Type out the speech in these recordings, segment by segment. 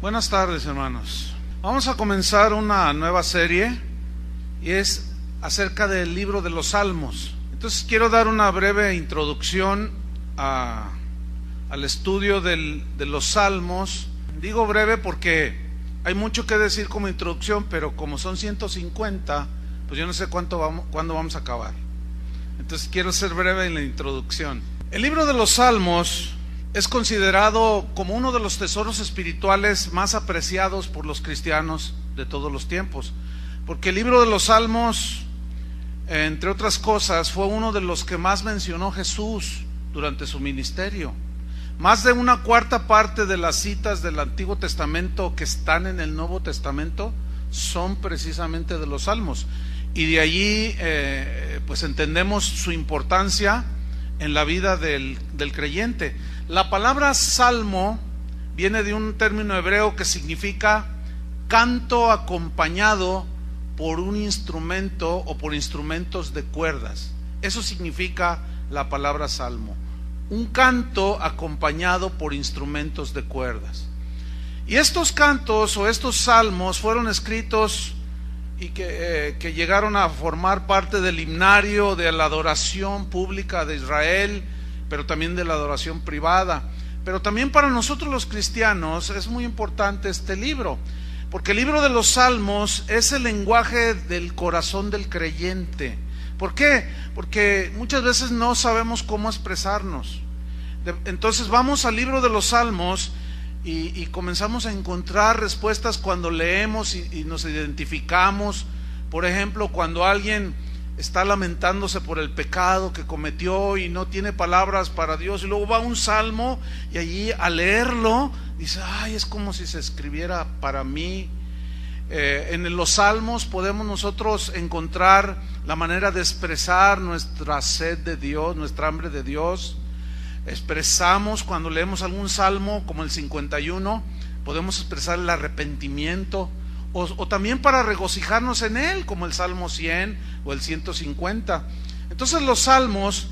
Buenas tardes, hermanos. Vamos a comenzar una nueva serie y es acerca del libro de los Salmos. Entonces quiero dar una breve introducción al estudio de los Salmos. Digo breve porque hay mucho que decir como introducción, pero como son 150, pues yo no sé cuándo vamos a acabar. Entonces quiero ser breve en la introducción. El libro de los Salmos es considerado como uno de los tesoros espirituales más apreciados por los cristianos de todos los tiempos, porque el libro de los Salmos, entre otras cosas, fue uno de los que más mencionó Jesús durante su ministerio. Más de una cuarta parte de las citas del Antiguo Testamento que están en el Nuevo Testamento son precisamente de los Salmos, y de allí pues entendemos su importancia en la vida del creyente. La palabra salmo viene de un término hebreo que significa canto acompañado por un instrumento o por instrumentos de cuerdas. Eso significa la palabra salmo, un canto acompañado por instrumentos de cuerdas. Y estos cantos o estos salmos fueron escritos y que llegaron a formar parte del himnario de la adoración pública de Israel, pero también de la adoración privada. Pero también para nosotros los cristianos es muy importante este libro, porque el libro de los Salmos es el lenguaje del corazón del creyente. ¿Por qué? Porque muchas veces no sabemos cómo expresarnos. Entonces vamos al libro de los Salmos y comenzamos a encontrar respuestas cuando leemos y nos identificamos. Por ejemplo, cuando alguien está lamentándose por el pecado que cometió y no tiene palabras para Dios, y luego va a un salmo y allí al leerlo dice: ay, es como si se escribiera para mí. En los salmos podemos nosotros encontrar la manera de expresar nuestra sed de Dios, nuestra hambre de Dios. Expresamos cuando leemos algún salmo como el 51, podemos expresar el arrepentimiento, o también para regocijarnos en él, como el Salmo 100 o el 150. Entonces los salmos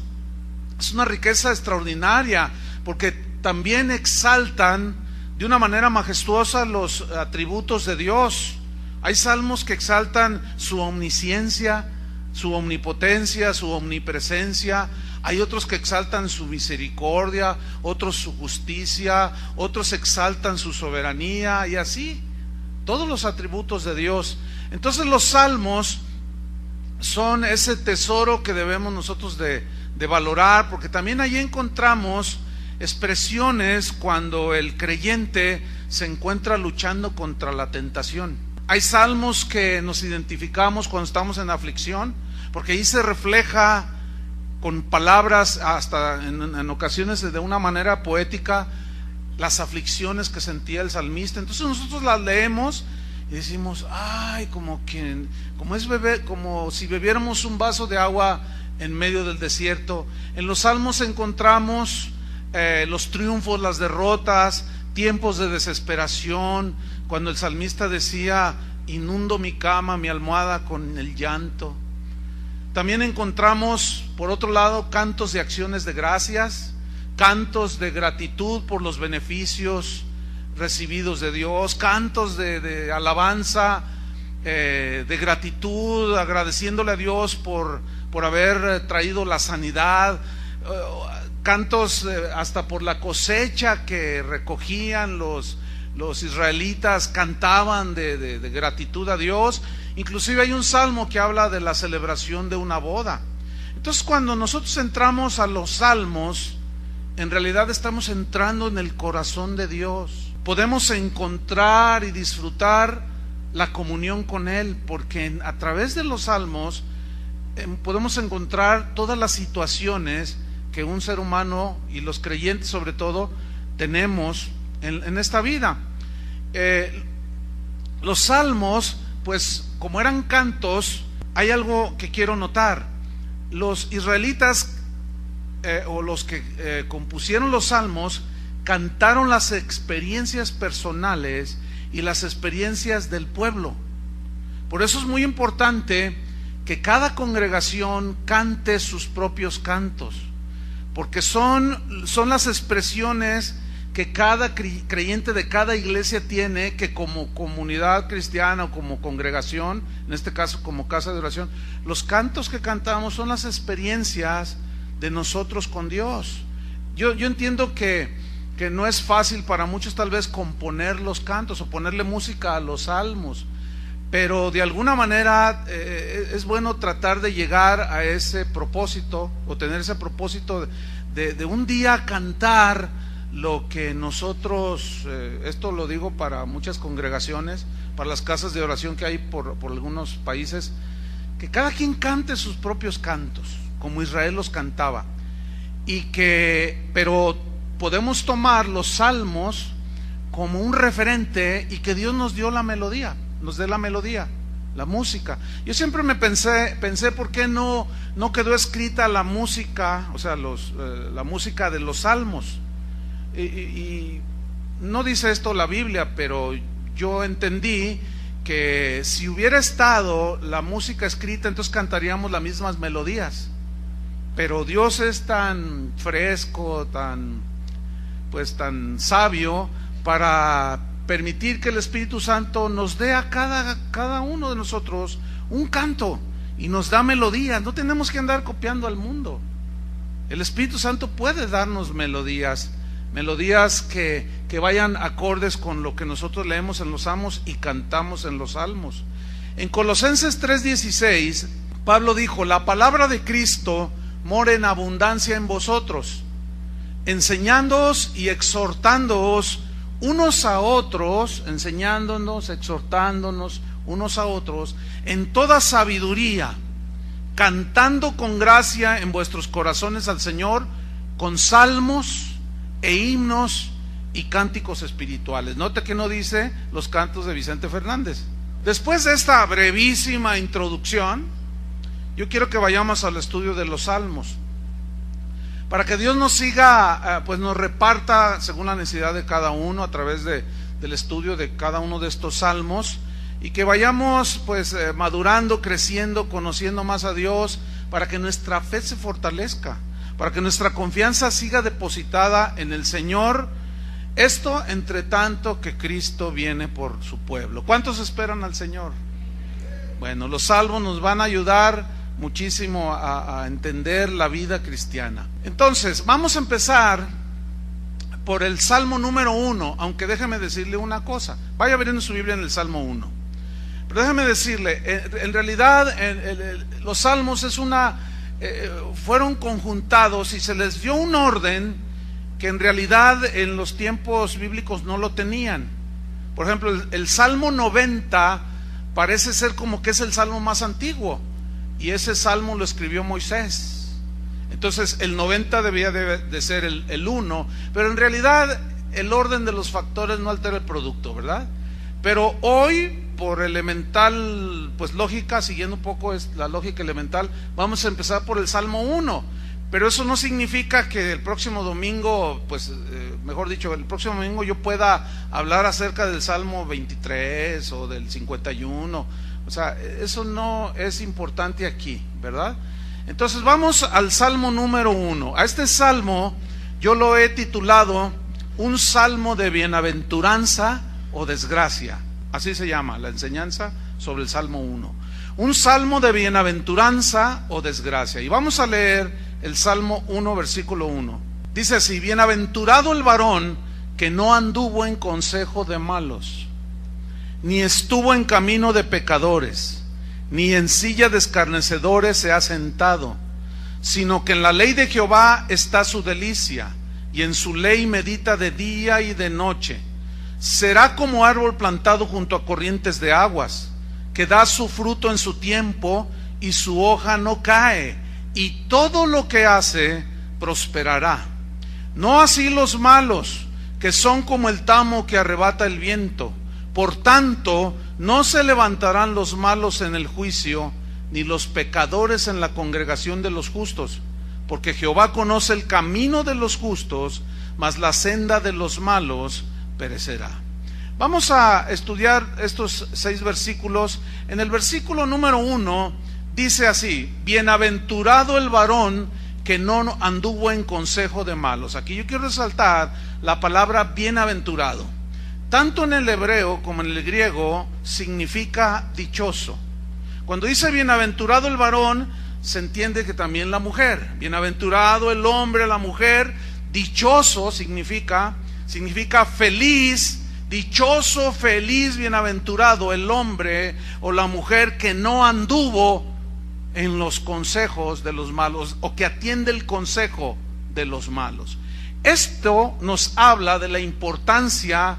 es una riqueza extraordinaria, porque también exaltan de una manera majestuosa los atributos de Dios. Hay salmos que exaltan su omnisciencia, su omnipotencia, su omnipresencia. Hay otros que exaltan su misericordia, otros su justicia, otros exaltan su soberanía, y así todos los atributos de Dios. Entonces los salmos son ese tesoro que debemos nosotros de valorar, porque también allí encontramos expresiones cuando el creyente se encuentra luchando contra la tentación. Hay salmos que nos identificamos cuando estamos en aflicción, porque ahí se refleja con palabras, hasta en ocasiones de una manera poética, las aflicciones que sentía el salmista. Entonces nosotros las leemos y decimos: ay, como si bebiéramos un vaso de agua en medio del desierto. En los salmos encontramos los triunfos, las derrotas, tiempos de desesperación, cuando el salmista decía: inundo mi cama, mi almohada con el llanto. También encontramos, por otro lado, cantos de acciones de gracias, cantos de gratitud por los beneficios recibidos de Dios, cantos de alabanza, de gratitud, agradeciéndole a Dios por haber traído la sanidad, cantos hasta por la cosecha que recogían los israelitas, cantaban de gratitud a Dios. Inclusive hay un salmo que habla de la celebración de una boda. Entonces cuando nosotros entramos a los salmos, en realidad estamos entrando en el corazón de Dios. Podemos encontrar y disfrutar la comunión con Él, porque a través de los salmos podemos encontrar todas las situaciones que un ser humano, y los creyentes sobre todo, tenemos en esta vida. Los salmos, pues como eran cantos, hay algo que quiero notar. Los israelitas o los que compusieron los salmos cantaron las experiencias personales y las experiencias del pueblo. Por eso es muy importante que cada congregación cante sus propios cantos, porque son las expresiones que cada creyente de cada iglesia tiene, que como comunidad cristiana o como congregación, en este caso como casa de oración, los cantos que cantamos son las experiencias de nosotros con Dios. Yo entiendo que no es fácil para muchos tal vez componer los cantos o ponerle música a los salmos, pero de alguna manera es bueno tratar de llegar a ese propósito o tener ese propósito de un día cantar lo que nosotros, esto lo digo para muchas congregaciones, para las casas de oración que hay por algunos países, que cada quien cante sus propios cantos, como Israel los cantaba, pero podemos tomar los salmos como un referente y que Dios nos dio la melodía, nos dé la melodía, la música. Yo siempre me pensé ¿por qué no quedó escrita la música, o sea, la música de los salmos? Y no dice esto la Biblia, pero yo entendí que si hubiera estado la música escrita, entonces cantaríamos las mismas melodías. Pero Dios es tan fresco, tan sabio, para permitir que el Espíritu Santo nos dé a cada uno de nosotros un canto y nos da melodías. No tenemos que andar copiando al mundo. El Espíritu Santo puede darnos melodías que vayan acordes con lo que nosotros leemos en los salmos y cantamos en los salmos. En Colosenses 3:16, Pablo dijo: la palabra de Cristo mora en abundancia en vosotros, enseñándoos y exhortándoos unos a otros, enseñándonos, exhortándonos unos a otros en toda sabiduría, cantando con gracia en vuestros corazones al Señor, con salmos e himnos y cánticos espirituales. Note que no dice los cantos de Vicente Fernández. Después de esta brevísima introducción, yo quiero que vayamos al estudio de los salmos, para que Dios nos siga, nos reparta según la necesidad de cada uno a través del estudio de cada uno de estos salmos, y que vayamos madurando, creciendo, conociendo más a Dios, para que nuestra fe se fortalezca, para que nuestra confianza siga depositada en el Señor. Esto entre tanto que Cristo viene por su pueblo. ¿Cuántos esperan al Señor? Bueno, los salmos nos van a ayudar muchísimo a entender la vida cristiana. Entonces, vamos a empezar por el Salmo número 1, aunque déjeme decirle una cosa. Vaya abriendo su Biblia en el Salmo 1. Pero déjeme decirle, en realidad los salmos fueron conjuntados y se les dio un orden que en realidad en los tiempos bíblicos no lo tenían. Por ejemplo, el Salmo 90 parece ser como que es el salmo más antiguo, y ese salmo lo escribió Moisés. Entonces el 90 debía de ser el 1, pero en realidad el orden de los factores no altera el producto, ¿verdad? Pero hoy, por elemental lógica, siguiendo un poco la lógica elemental, vamos a empezar por el Salmo 1. Pero eso no significa que el próximo domingo, mejor dicho, el próximo domingo yo pueda hablar acerca del Salmo 23 o del 51. O sea, eso no es importante aquí, ¿verdad? Entonces vamos al Salmo número 1. A este salmo yo lo he titulado un salmo de bienaventuranza o desgracia. Así se llama la enseñanza sobre el Salmo 1. Un salmo de bienaventuranza o desgracia. Y vamos a leer el Salmo 1, versículo 1. Dice así: bienaventurado el varón que no anduvo en consejo de malos, ni estuvo en camino de pecadores, ni en silla de escarnecedores se ha sentado, sino que en la ley de Jehová está su delicia, y en su ley medita de día y de noche. Será como árbol plantado junto a corrientes de aguas, que da su fruto en su tiempo, y su hoja no cae, y todo lo que hace prosperará. No así los malos, que son como el tamo que arrebata el viento. Por tanto, no se levantarán los malos en el juicio, ni los pecadores en la congregación de los justos, porque Jehová conoce el camino de los justos, mas la senda de los malos perecerá. Vamos a estudiar estos 6 versículos. En el versículo número 1 dice así: bienaventurado el varón que no anduvo en consejo de malos. Aquí yo quiero resaltar la palabra bienaventurado. Tanto en el hebreo como en el griego significa dichoso. Cuando dice bienaventurado el varón, se entiende que también la mujer. Bienaventurado el hombre, la mujer. Dichoso significa feliz, dichoso, feliz, bienaventurado el hombre o la mujer que no anduvo en los consejos de los malos, o que atiende el consejo de los malos. Esto nos habla de la importancia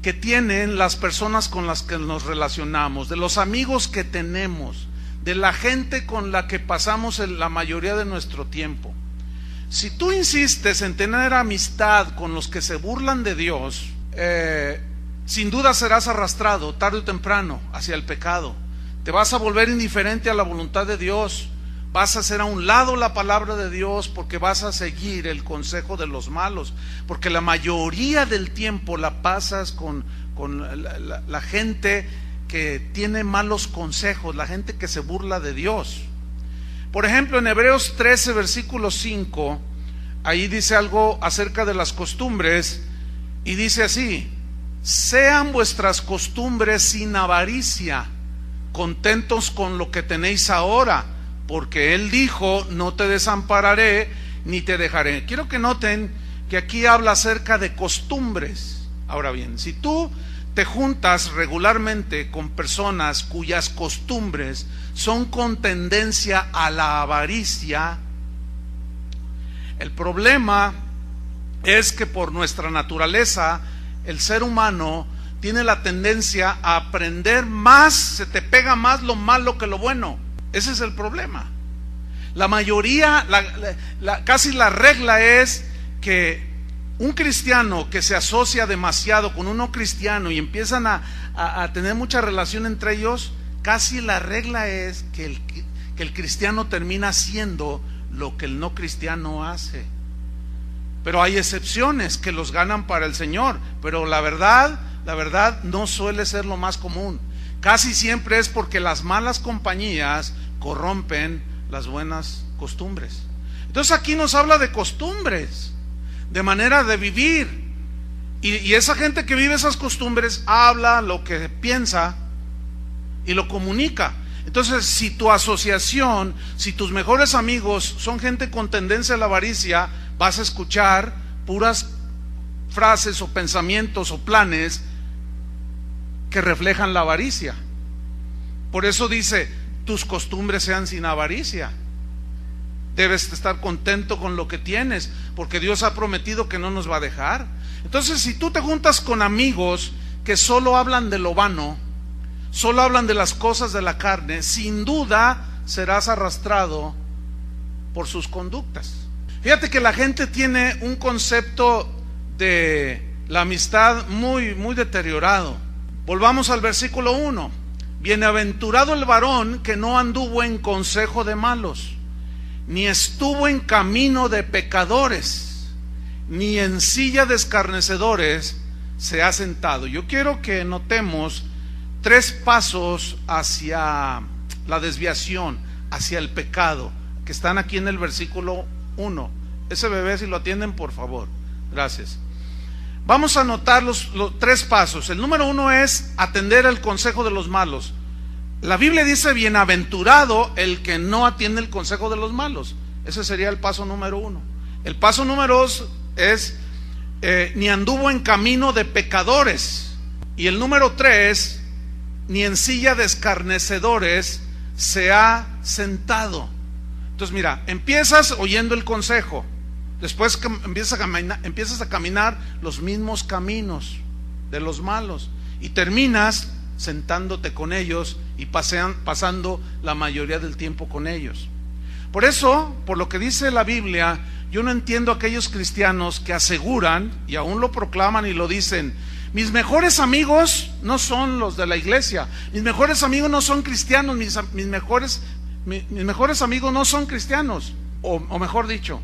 que tienen las personas con las que nos relacionamos, de los amigos que tenemos, de la gente con la que pasamos la mayoría de nuestro tiempo. Si tú insistes en tener amistad con los que se burlan de Dios, sin duda serás arrastrado tarde o temprano hacia el pecado. Te vas a volver indiferente a la voluntad de Dios, vas a hacer a un lado la palabra de Dios porque vas a seguir el consejo de los malos, porque la mayoría del tiempo la pasas con la gente que tiene malos consejos, la gente que se burla de Dios. Por ejemplo, en Hebreos 13, versículo 5, ahí dice algo acerca de las costumbres, y dice así: sean vuestras costumbres sin avaricia, contentos con lo que tenéis ahora, porque Él dijo, no te desampararé ni te dejaré. Quiero que noten que aquí habla acerca de costumbres. Ahora bien, si tú te juntas regularmente con personas cuyas costumbres son con tendencia a la avaricia, el problema es que por nuestra naturaleza el ser humano tiene la tendencia a aprender más, se te pega más lo malo que lo bueno. Ese es el problema. La mayoría, casi la regla es que un cristiano que se asocia demasiado con un no cristiano y empiezan a tener mucha relación entre ellos, casi la regla es que el cristiano termina haciendo lo que el no cristiano hace. Pero hay excepciones que los ganan para el Señor, pero la verdad no suele ser lo más común. Casi siempre es porque las malas compañías corrompen las buenas costumbres. Entonces aquí nos habla de costumbres, de manera de vivir, y esa gente que vive esas costumbres habla lo que piensa y lo comunica. Entonces, si tu asociación, si tus mejores amigos son gente con tendencia a la avaricia, vas a escuchar puras frases o pensamientos o planes que reflejan la avaricia. Por eso dice, tus costumbres sean sin avaricia. Debes estar contento con lo que tienes, porque Dios ha prometido que no nos va a dejar. Entonces, si tú te juntas con amigos que solo hablan de lo vano, solo hablan de las cosas de la carne, sin duda serás arrastrado por sus conductas. Fíjate que la gente tiene un concepto de la amistad muy deteriorado. Volvamos al versículo 1. Bienaventurado el varón que no anduvo en consejo de malos, ni estuvo en camino de pecadores, ni en silla de escarnecedores se ha sentado. Yo quiero que notemos 3 pasos hacia la desviación, hacia el pecado, que están aquí en el versículo 1. Ese bebé, si lo atienden, por favor. Gracias. Vamos a notar los 3 pasos. El número 1 es atender el consejo de los malos. La Biblia dice, bienaventurado el que no atiende el consejo de los malos. Ese sería el paso número 1. El paso número 2 es, ni anduvo en camino de pecadores. Y el número 3, ni en silla de escarnecedores se ha sentado. Entonces mira, empiezas oyendo el consejo, después empiezas a caminar los mismos caminos de los malos, y terminas sentándote con ellos y pasando la mayoría del tiempo con ellos. Por eso, por lo que dice la Biblia, yo no entiendo a aquellos cristianos que aseguran, y aún lo proclaman y lo dicen, mis mejores amigos no son los de la iglesia, mis mejores amigos no son cristianos, mis mejores amigos no son cristianos, o mejor dicho,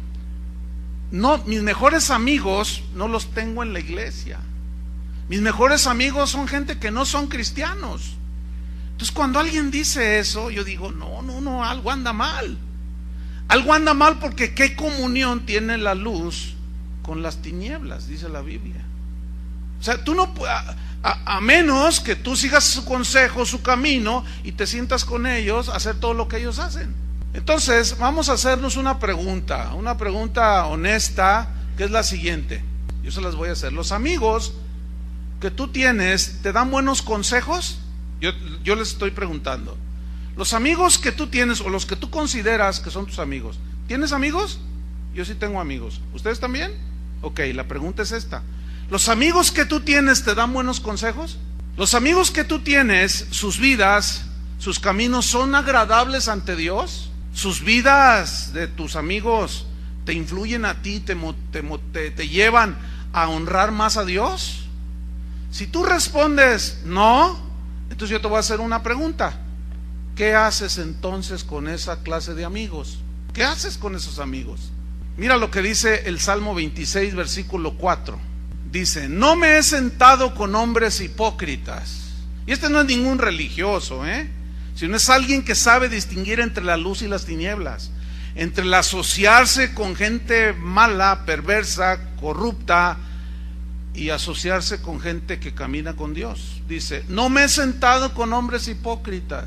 no, mis mejores amigos no los tengo en la iglesia, mis mejores amigos son gente que no son cristianos. Entonces cuando alguien dice eso, yo digo, no, algo anda mal. Algo anda mal porque ¿qué comunión tiene la luz con las tinieblas? Dice la Biblia. O sea, tú no a menos que tú sigas su consejo, su camino, y te sientas con ellos a hacer todo lo que ellos hacen. Entonces, vamos a hacernos una pregunta honesta, que es la siguiente. Yo se las voy a hacer. ¿Los amigos que tú tienes te dan buenos consejos? Yo les estoy preguntando. Los amigos que tú tienes, o los que tú consideras que son tus amigos, ¿tienes amigos? Yo sí tengo amigos. ¿Ustedes también? Ok, la pregunta es esta. ¿Los amigos que tú tienes te dan buenos consejos? ¿Los amigos que tú tienes, sus vidas, sus caminos son agradables ante Dios? ¿Sus vidas de tus amigos te influyen a ti, te llevan a honrar más a Dios? Si tú respondes no, entonces yo te voy a hacer una pregunta. ¿Qué haces entonces con esa clase de amigos? ¿Qué haces con esos amigos? Mira lo que dice el Salmo 26, versículo 4. Dice: no me he sentado con hombres hipócritas. Y este no es ningún religioso, sino es alguien que sabe distinguir entre la luz y las tinieblas, entre el asociarse con gente mala, perversa, corrupta, y asociarse con gente que camina con Dios. Dice: no me he sentado con hombres hipócritas,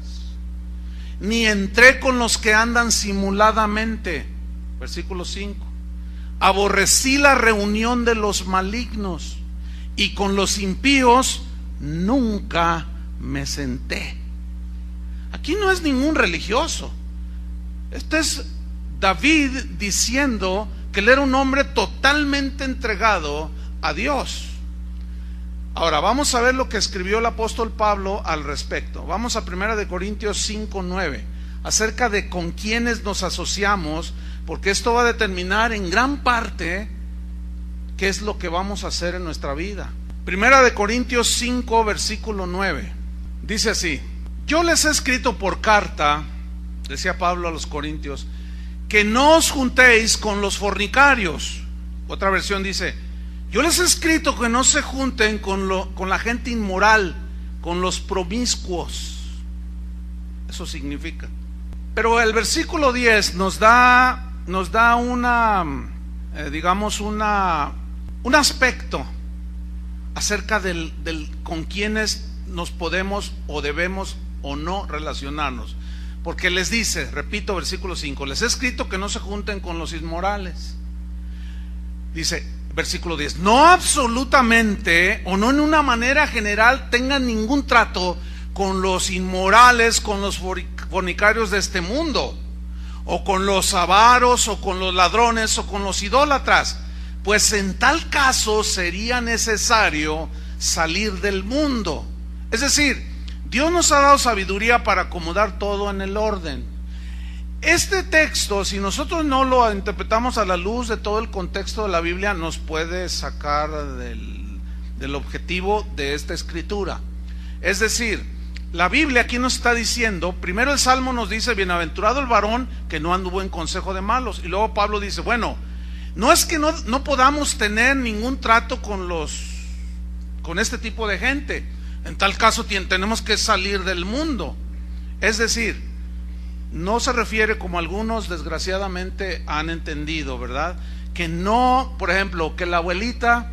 ni entré con los que andan simuladamente. Versículo 5. Aborrecí la reunión de los malignos, y con los impíos nunca me senté. Aquí no es ningún religioso. Este es David diciendo que él era un hombre totalmente entregado a Dios. Ahora vamos a ver lo que escribió el apóstol Pablo al respecto. Vamos a 1 Corintios 5:9, acerca de con quiénes nos asociamos, porque esto va a determinar en gran parte qué es lo que vamos a hacer en nuestra vida. 1 Corintios 5, versículo 9, dice así: yo les he escrito por carta, decía Pablo a los corintios, que no os juntéis con los fornicarios. Otra versión dice: yo les he escrito que no se junten con la gente inmoral, con los promiscuos. Eso significa. Pero el versículo 10 nos da una, un aspecto acerca del con quienes nos podemos o debemos o no relacionarnos. Porque les dice, repito, versículo 5, les he escrito que no se junten con los inmorales. Dice, versículo 10, no absolutamente o no en una manera general tengan ningún trato con los inmorales, con los fornicarios de este mundo, o con los avaros, o con los ladrones, o con los idólatras, pues en tal caso sería necesario salir del mundo. Es decir, Dios nos ha dado sabiduría para acomodar todo en el orden. Este texto, si nosotros no lo interpretamos a la luz de todo el contexto de la Biblia, nos puede sacar del objetivo de esta escritura. Es decir, la Biblia aquí nos está diciendo, primero el Salmo nos dice: bienaventurado el varón que no anduvo en consejo de malos. Y luego Pablo dice, bueno, no es que no podamos tener ningún trato con este tipo de gente. En tal caso tenemos que salir del mundo. Es decir, no se refiere, como algunos desgraciadamente han entendido, ¿verdad? Que no, por ejemplo, que la abuelita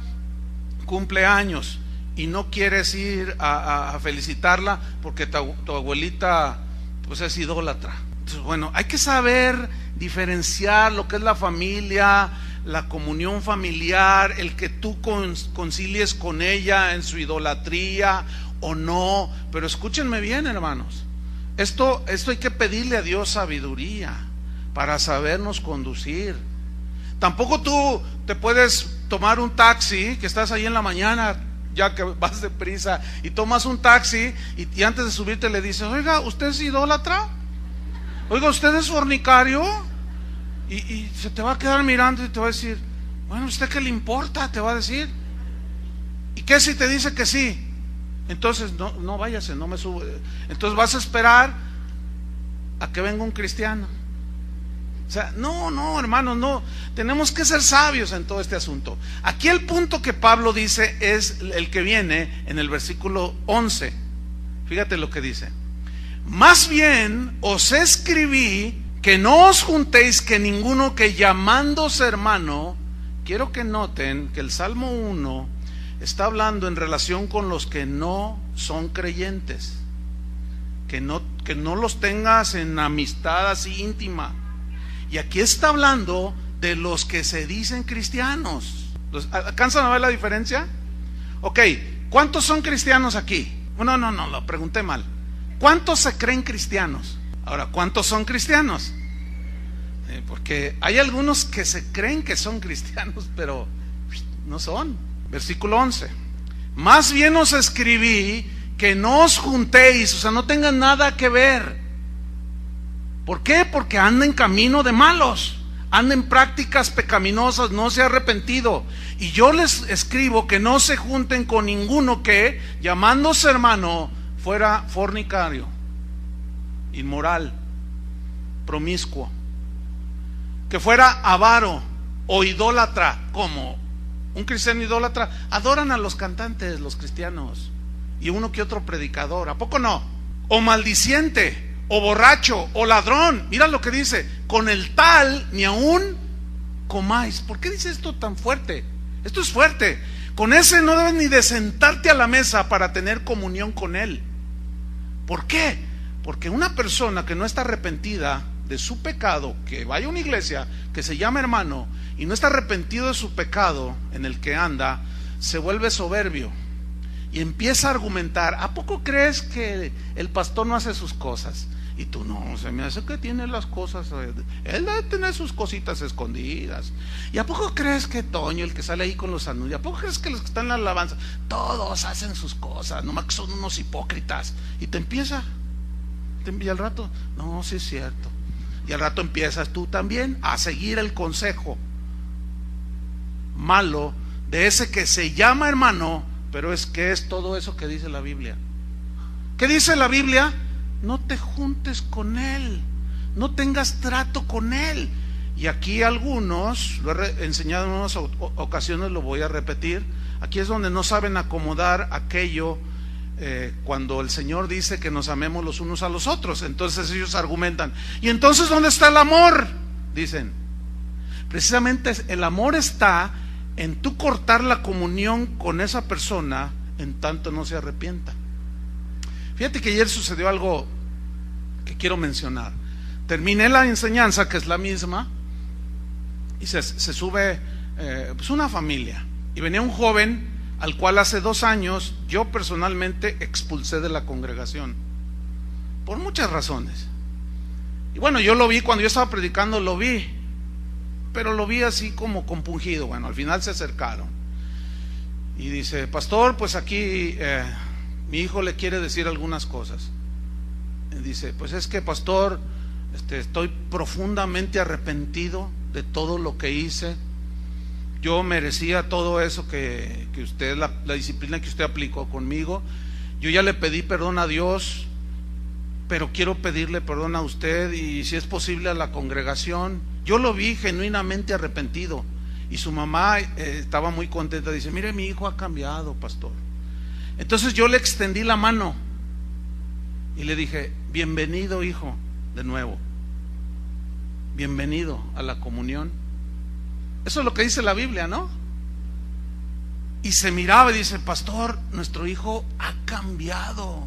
cumple años y no quieres ir a felicitarla porque tu abuelita pues es idólatra. Entonces, bueno, hay que saber diferenciar lo que es la familia, la comunión familiar, el que tú concilies con ella en su idolatría o no. Pero escúchenme bien, hermanos, esto hay que pedirle a Dios sabiduría para sabernos conducir. Tampoco tú te puedes tomar un taxi, que estás ahí en la mañana, ya que vas deprisa, y tomas un taxi y antes de subirte le dices: oiga, ¿usted es idólatra? Oiga, ¿usted es fornicario? Y se te va a quedar mirando y te va a decir: bueno, ¿usted qué le importa? Te va a decir. ¿Y qué si te dice que sí? Entonces no váyase, no me sube. Entonces vas a esperar a que venga un cristiano. O sea, no, hermanos, no. Tenemos que ser sabios en todo este asunto. Aquí el punto que Pablo dice es el que viene en el versículo 11. Fíjate lo que dice: más bien os escribí que no os juntéis que ninguno que llamándose hermano. Quiero que noten que el Salmo 1 está hablando en relación con los que no son creyentes, que no los tengas en amistad así íntima. Y aquí está hablando de los que se dicen cristianos. ¿Alcanzan a ver la diferencia? Ok, ¿cuántos son cristianos aquí? No, lo pregunté mal. ¿Cuántos se creen cristianos? Ahora, ¿cuántos son cristianos? Porque hay algunos que se creen que son cristianos, pero no son. Versículo 11. Más bien os escribí que no os juntéis, o sea, no tengan nada que ver. ¿Por qué? Porque anda en camino de malos, anda en prácticas pecaminosas, no se ha arrepentido. Y yo les escribo que no se junten con ninguno que, llamándose hermano, fuera fornicario, inmoral, promiscuo, que fuera avaro o idólatra. Como un cristiano idólatra, adoran a los cantantes, los cristianos, y uno que otro predicador, ¿a poco no? O maldiciente, o borracho, o ladrón. Mira lo que dice: con el tal ni aún comáis. ¿Por qué dice esto tan fuerte? Esto es fuerte. Con ese no debes ni de sentarte a la mesa para tener comunión con él. ¿Por qué? Porque una persona que no está arrepentida de su pecado, que vaya a una iglesia, que se llama hermano, y no está arrepentido de su pecado en el que anda, se vuelve soberbio y empieza a argumentar. ¿A poco crees que el pastor no hace sus cosas? Y tú: no, se me hace que tiene las cosas, él debe tener sus cositas escondidas. ¿Y a poco crees que Toño, el que sale ahí con los anuncios, a poco crees que los que están en la alabanza, todos hacen sus cosas, nomás que son unos hipócritas? Y te empieza, y al rato: no, sí es cierto. Y al rato empiezas tú también a seguir el consejo malo de ese que se llama hermano, pero es que es todo eso que dice la Biblia. ¿Qué dice la Biblia? No te juntes con él, no tengas trato con él. Y aquí algunos, lo he enseñado en unas ocasiones, lo voy a repetir, aquí es donde no saben acomodar aquello. Cuando el Señor dice que nos amemos los unos a los otros, entonces ellos argumentan: ¿y entonces dónde está el amor? Dicen. Precisamente el amor está en tú cortar la comunión con esa persona en tanto no se arrepienta. Fíjate que ayer sucedió algo que quiero mencionar. Terminé la enseñanza, que es la misma, y se sube pues una familia, y venía un joven al cual hace 2 años yo personalmente expulsé de la congregación por muchas razones. Y bueno, yo lo vi cuando yo estaba predicando, lo vi, pero lo vi así como compungido. Bueno, al final se acercaron y dice: pastor, pues aquí mi hijo le quiere decir algunas cosas. Y dice: pues es que, pastor, estoy profundamente arrepentido de todo lo que hice. Yo merecía todo eso que usted, la disciplina que usted aplicó conmigo. Yo ya le pedí perdón a Dios, pero quiero pedirle perdón a usted y, si es posible, a la congregación. Yo lo vi genuinamente arrepentido, y su mamá estaba muy contenta. Dice: mire, mi hijo ha cambiado, pastor. Entonces yo le extendí la mano y le dije: bienvenido, hijo, de nuevo, bienvenido a la comunión. Eso es lo que dice la Biblia, ¿no? Y se miraba y dice: pastor, nuestro hijo ha cambiado.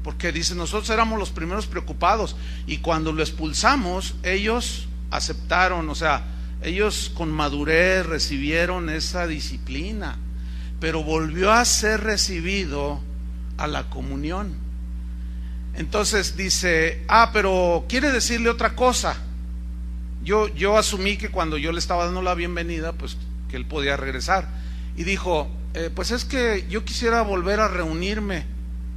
Porque dice: nosotros éramos los primeros preocupados, y cuando lo expulsamos, ellos aceptaron, o sea, ellos con madurez recibieron esa disciplina, pero volvió a ser recibido a la comunión. Entonces dice: pero quiere decirle otra cosa. Yo asumí que cuando yo le estaba dando la bienvenida, pues que él podía regresar. Y dijo: pues es que yo quisiera volver a reunirme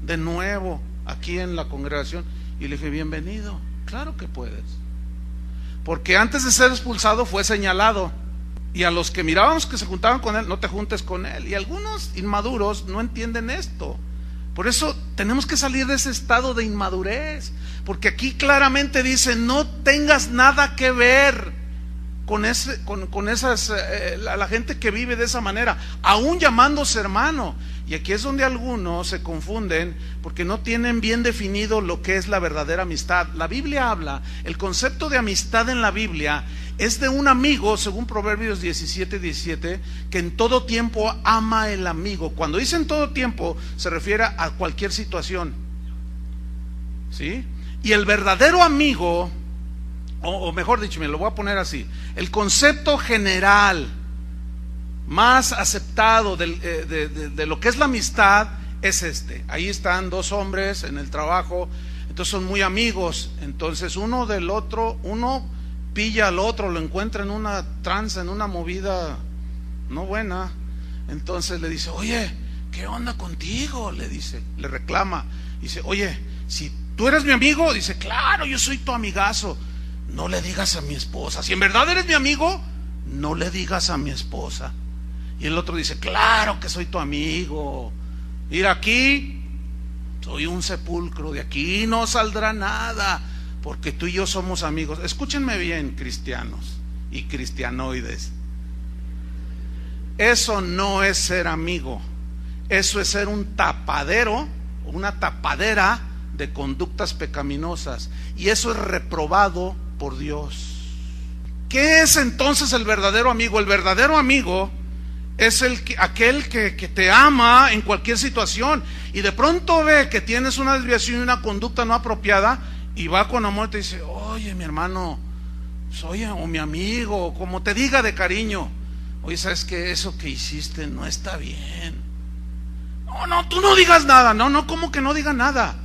de nuevo aquí en la congregación. Y le dije: bienvenido, claro que puedes. Porque antes de ser expulsado fue señalado. Y a los que mirábamos que se juntaban con él: no te juntes con él. Y algunos inmaduros no entienden esto. Por eso tenemos que salir de ese estado de inmadurez, porque aquí claramente dice: no tengas nada que ver con esas la gente que vive de esa manera, aún llamándose hermano. Y aquí es donde algunos se confunden porque no tienen bien definido lo que es la verdadera amistad. La Biblia habla, el concepto de amistad en la Biblia es de un amigo, según Proverbios 17:17, que en todo tiempo ama el amigo. Cuando dice en todo tiempo, se refiere a cualquier situación, ¿sí? Y el verdadero amigo, o mejor dicho, me lo voy a poner así, el concepto general más aceptado de lo que es la amistad es este. Ahí están dos hombres en el trabajo, entonces son muy amigos, entonces uno del otro, uno pilla al otro, lo encuentra en una tranza, en una movida no buena, entonces le dice, oye, ¿qué onda contigo? Le dice, le reclama, dice, oye, si tú eres mi amigo, dice, claro, yo soy tu amigazo, no le digas a mi esposa, si en verdad eres mi amigo, no le digas a mi esposa. Y el otro dice, claro que soy tu amigo, mira, aquí soy un sepulcro, de aquí no saldrá nada, porque tú y yo somos amigos. Escúchenme bien, cristianos y cristianoides, eso no es ser amigo, eso es ser un tapadero, una tapadera de conductas pecaminosas, y eso es reprobado por Dios. ¿Qué es entonces el verdadero amigo? El verdadero amigo es aquel que te ama en cualquier situación, y de pronto ve que tienes una desviación y una conducta no apropiada, y va con amor y te dice, oye, mi hermano, oye, o mi amigo, o como te diga de cariño, oye, ¿sabes qué? Eso que hiciste no está bien. No, tú no digas nada. No, ¿cómo que no diga nada?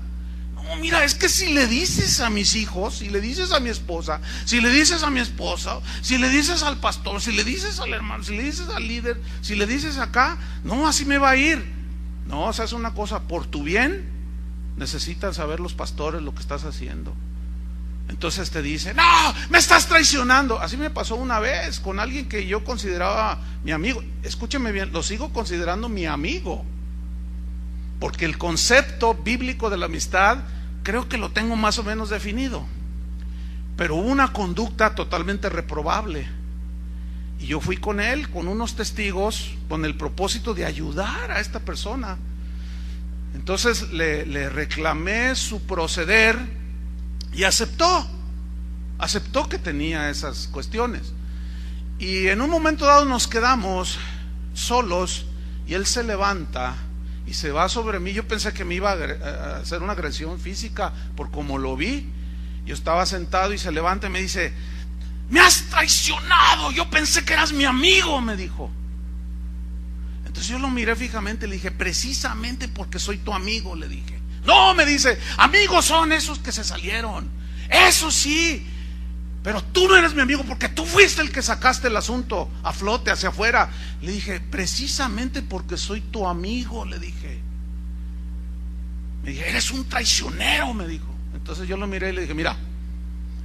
No, mira, es que si le dices a mis hijos, si le dices a mi esposa, si le dices a mi esposa, si le dices al pastor, si le dices al hermano, si le dices al líder, si le dices acá, no, así me va a ir. No, o sea, es una cosa, por tu bien necesitan saber los pastores lo que estás haciendo. Entonces te dicen, no, me estás traicionando. Así me pasó una vez con alguien que yo consideraba mi amigo. Escúcheme bien, lo sigo considerando mi amigo, porque el concepto bíblico de la amistad creo que lo tengo más o menos definido, pero hubo una conducta totalmente reprobable, y yo fui con él, con unos testigos, con el propósito de ayudar a esta persona. Entonces le reclamé su proceder y aceptó que tenía esas cuestiones, y en un momento dado nos quedamos solos y él se levanta y se va sobre mí. Yo pensé que me iba a hacer una agresión física por como lo vi. Yo estaba sentado y se levanta y me dice, me has traicionado, yo pensé que eras mi amigo, me dijo. Entonces yo lo miré fijamente y le dije, precisamente porque soy tu amigo, le dije. No, me dice, amigos son esos que se salieron, eso sí, pero tú no eres mi amigo porque tú fuiste el que sacaste el asunto a flote, hacia afuera. Le dije, precisamente porque soy tu amigo, le dije. Me dije, eres un traicionero, me dijo. Entonces yo lo miré y le dije, mira,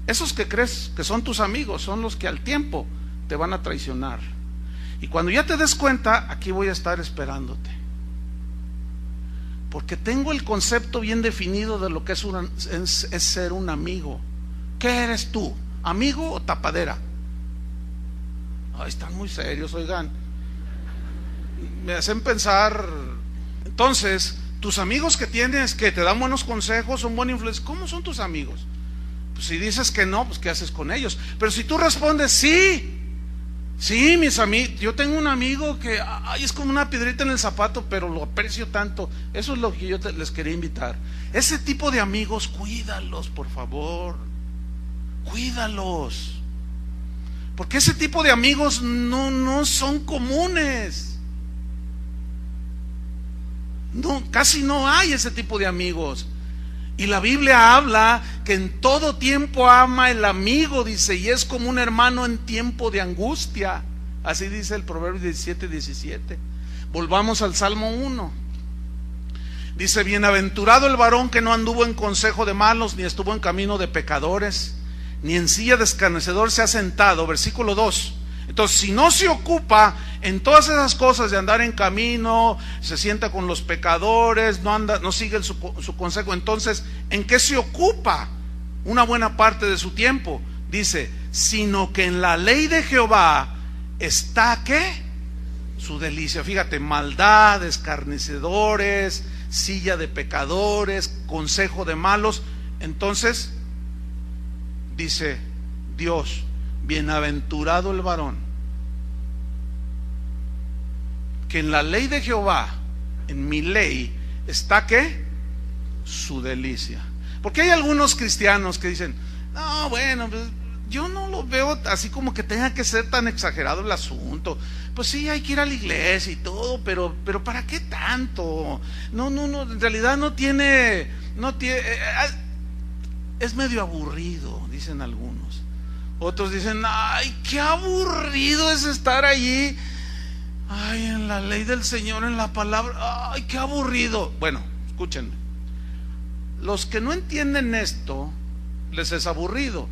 esos que crees que son tus amigos son los que al tiempo te van a traicionar, y cuando ya te des cuenta, aquí voy a estar esperándote, porque tengo el concepto bien definido de lo que es ser un amigo. ¿Qué eres tú? ¿Amigo o tapadera? Ay, están muy serios, oigan. Me hacen pensar. Entonces, tus amigos que tienes, que te dan buenos consejos, son buena influencia, ¿cómo son tus amigos? Pues si dices que no, pues ¿qué haces con ellos? Pero si tú respondes, sí, mis amigos, yo tengo un amigo que es como una piedrita en el zapato, pero lo aprecio tanto. Eso es lo que yo les quería invitar. Ese tipo de amigos, cuídalos, por favor. Cuídalos, porque ese tipo de amigos no son comunes. No, casi no hay ese tipo de amigos. Y la Biblia habla que en todo tiempo ama el amigo, dice, y es como un hermano en tiempo de angustia. Así dice el Proverbio 17:17. Volvamos al Salmo 1. Dice, bienaventurado el varón que no anduvo en consejo de malos, ni estuvo en camino de pecadores, ni en silla de escarnecedor se ha sentado. Versículo 2. Entonces, si no se ocupa en todas esas cosas de andar en camino, se sienta con los pecadores, no sigue su consejo, entonces, ¿en qué se ocupa una buena parte de su tiempo? Dice, sino que en la ley de Jehová está, ¿qué? su delicia. Fíjate, maldad, escarnecedores, silla de pecadores, consejo de malos. Entonces dice Dios: bienaventurado el varón que en la ley de Jehová, en mi ley, está ¿qué? Su delicia. Porque hay algunos cristianos que dicen: no, bueno, pues yo no lo veo así como que tenga que ser tan exagerado el asunto. Pues sí, hay que ir a la iglesia y todo, pero ¿para qué tanto? No, en realidad no tiene, es medio aburrido, dicen algunos. Otros dicen: ay, qué aburrido es estar allí, ay, en la ley del Señor, en la palabra, ay, qué aburrido. Bueno, escúchenme, los que no entienden esto, les es aburrido.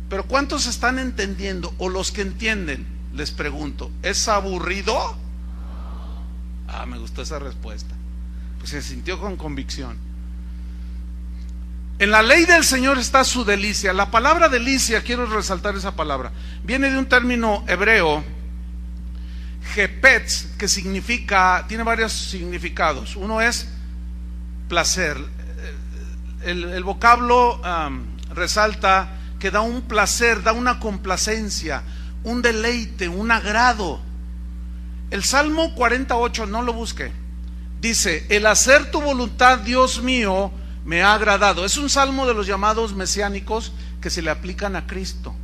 Pero ¿cuántos están entendiendo? O los que entienden, les pregunto, ¿es aburrido? Me gustó esa respuesta, pues se sintió con convicción. En la ley del Señor está su delicia. La palabra delicia, quiero resaltar esa palabra, viene de un término hebreo, Jepetz, que significa, tiene varios significados. Uno es placer. El vocablo resalta que da un placer, da una complacencia, un deleite, un agrado. El Salmo 48, no lo busque, dice: el hacer tu voluntad, Dios mío, me ha agradado. Es un salmo de los llamados mesiánicos que se le aplican a Cristo.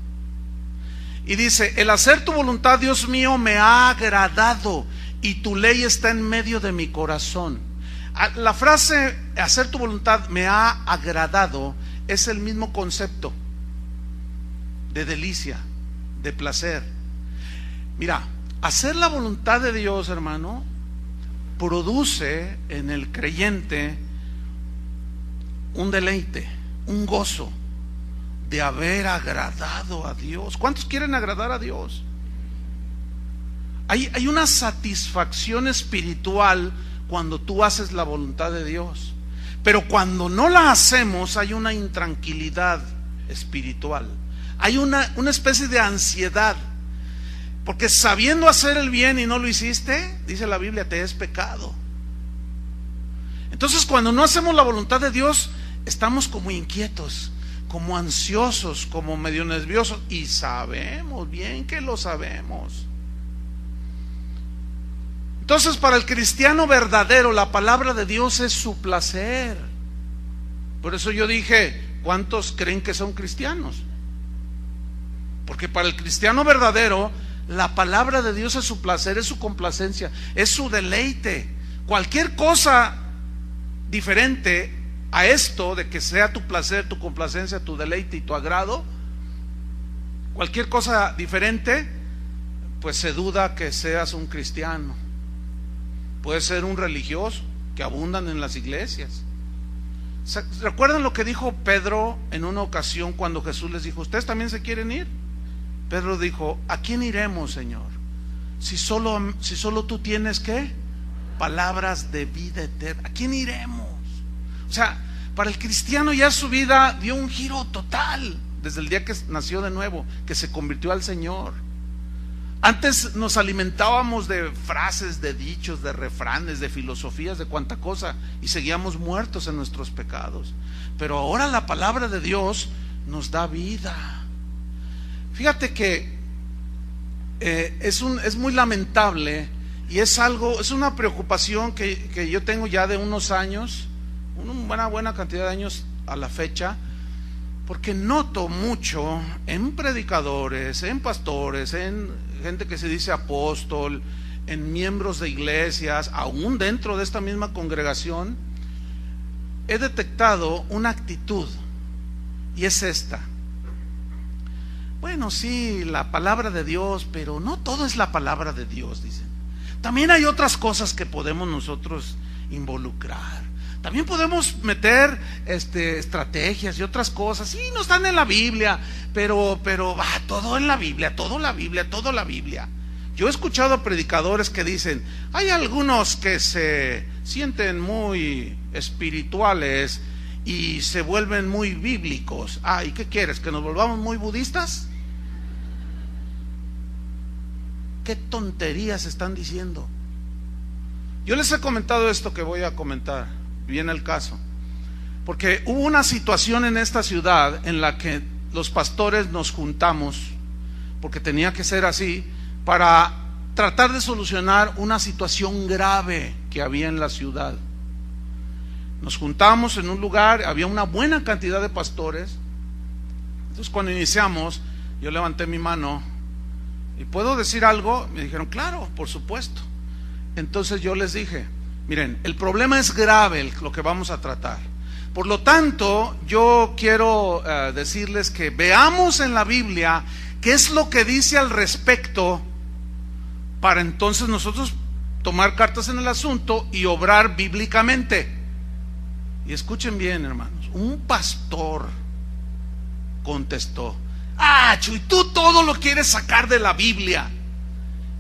Y dice: el hacer tu voluntad, Dios mío, me ha agradado, y tu ley está en medio de mi corazón. La frase hacer tu voluntad me ha agradado es el mismo concepto de delicia, de placer. Mira, hacer la voluntad de Dios, hermano, produce en el creyente un deleite, un gozo de haber agradado a Dios. ¿Cuántos quieren agradar a Dios? Hay una satisfacción espiritual cuando tú haces la voluntad de Dios, pero cuando no la hacemos hay una intranquilidad espiritual, hay una especie de ansiedad, porque sabiendo hacer el bien y no lo hiciste, dice la Biblia, te es pecado. Entonces, cuando no hacemos la voluntad de Dios, estamos como inquietos, como ansiosos, como medio nerviosos, y sabemos bien que lo sabemos. Entonces, para el cristiano verdadero, la palabra de Dios es su placer. Por eso yo dije: ¿cuántos creen que son cristianos? Porque para el cristiano verdadero, la palabra de Dios es su placer, es su complacencia, es su deleite. Cualquier cosa diferente a esto de que sea tu placer, tu complacencia, tu deleite y tu agrado, cualquier cosa diferente, pues se duda que seas un cristiano. Puedes ser un religioso, que abundan en las iglesias. ¿Recuerdan lo que dijo Pedro en una ocasión cuando Jesús les dijo: ¿ustedes también se quieren ir? Pedro dijo: ¿a quién iremos, Señor? Si solo tú tienes, ¿qué? Palabras de vida eterna. ¿A quién iremos? O sea, para el cristiano ya su vida dio un giro total desde el día que nació de nuevo, que se convirtió al Señor. Antes nos alimentábamos de frases, de dichos, de refranes, de filosofías, de cuánta cosa, y seguíamos muertos en nuestros pecados. Pero ahora la palabra de Dios nos da vida. Fíjate que es muy lamentable, y es una preocupación que yo tengo ya de unos años, una buena cantidad de años a la fecha, porque noto mucho en predicadores, en pastores, en gente que se dice apóstol, en miembros de iglesias, aún dentro de esta misma congregación, he detectado una actitud, y es esta: bueno, sí, la palabra de Dios, pero no todo es la palabra de Dios, dicen. También hay otras cosas que podemos nosotros involucrar. También podemos meter estrategias y otras cosas. Sí, no están en la Biblia, pero va todo en la Biblia, todo la Biblia. Yo he escuchado a predicadores que dicen: hay algunos que se sienten muy espirituales y se vuelven muy bíblicos. ¿Y qué quieres? ¿Que nos volvamos muy budistas? ¿Qué tonterías están diciendo? Yo les he comentado esto que voy a comentar, viene el caso, porque hubo una situación en esta ciudad en la que los pastores nos juntamos, porque tenía que ser así, para tratar de solucionar una situación grave que había en la ciudad. Nos juntamos en un lugar, había una buena cantidad de pastores. Entonces cuando iniciamos, yo levanté mi mano y ¿puedo decir algo? Me dijeron, claro, por supuesto. Entonces yo les dije, miren, el problema es grave lo que vamos a tratar. Por lo tanto, yo quiero decirles que veamos en la Biblia qué es lo que dice al respecto, para entonces nosotros tomar cartas en el asunto y obrar bíblicamente. Y escuchen bien, hermanos, un pastor contestó, Chuy, tú todo lo quieres sacar de la Biblia.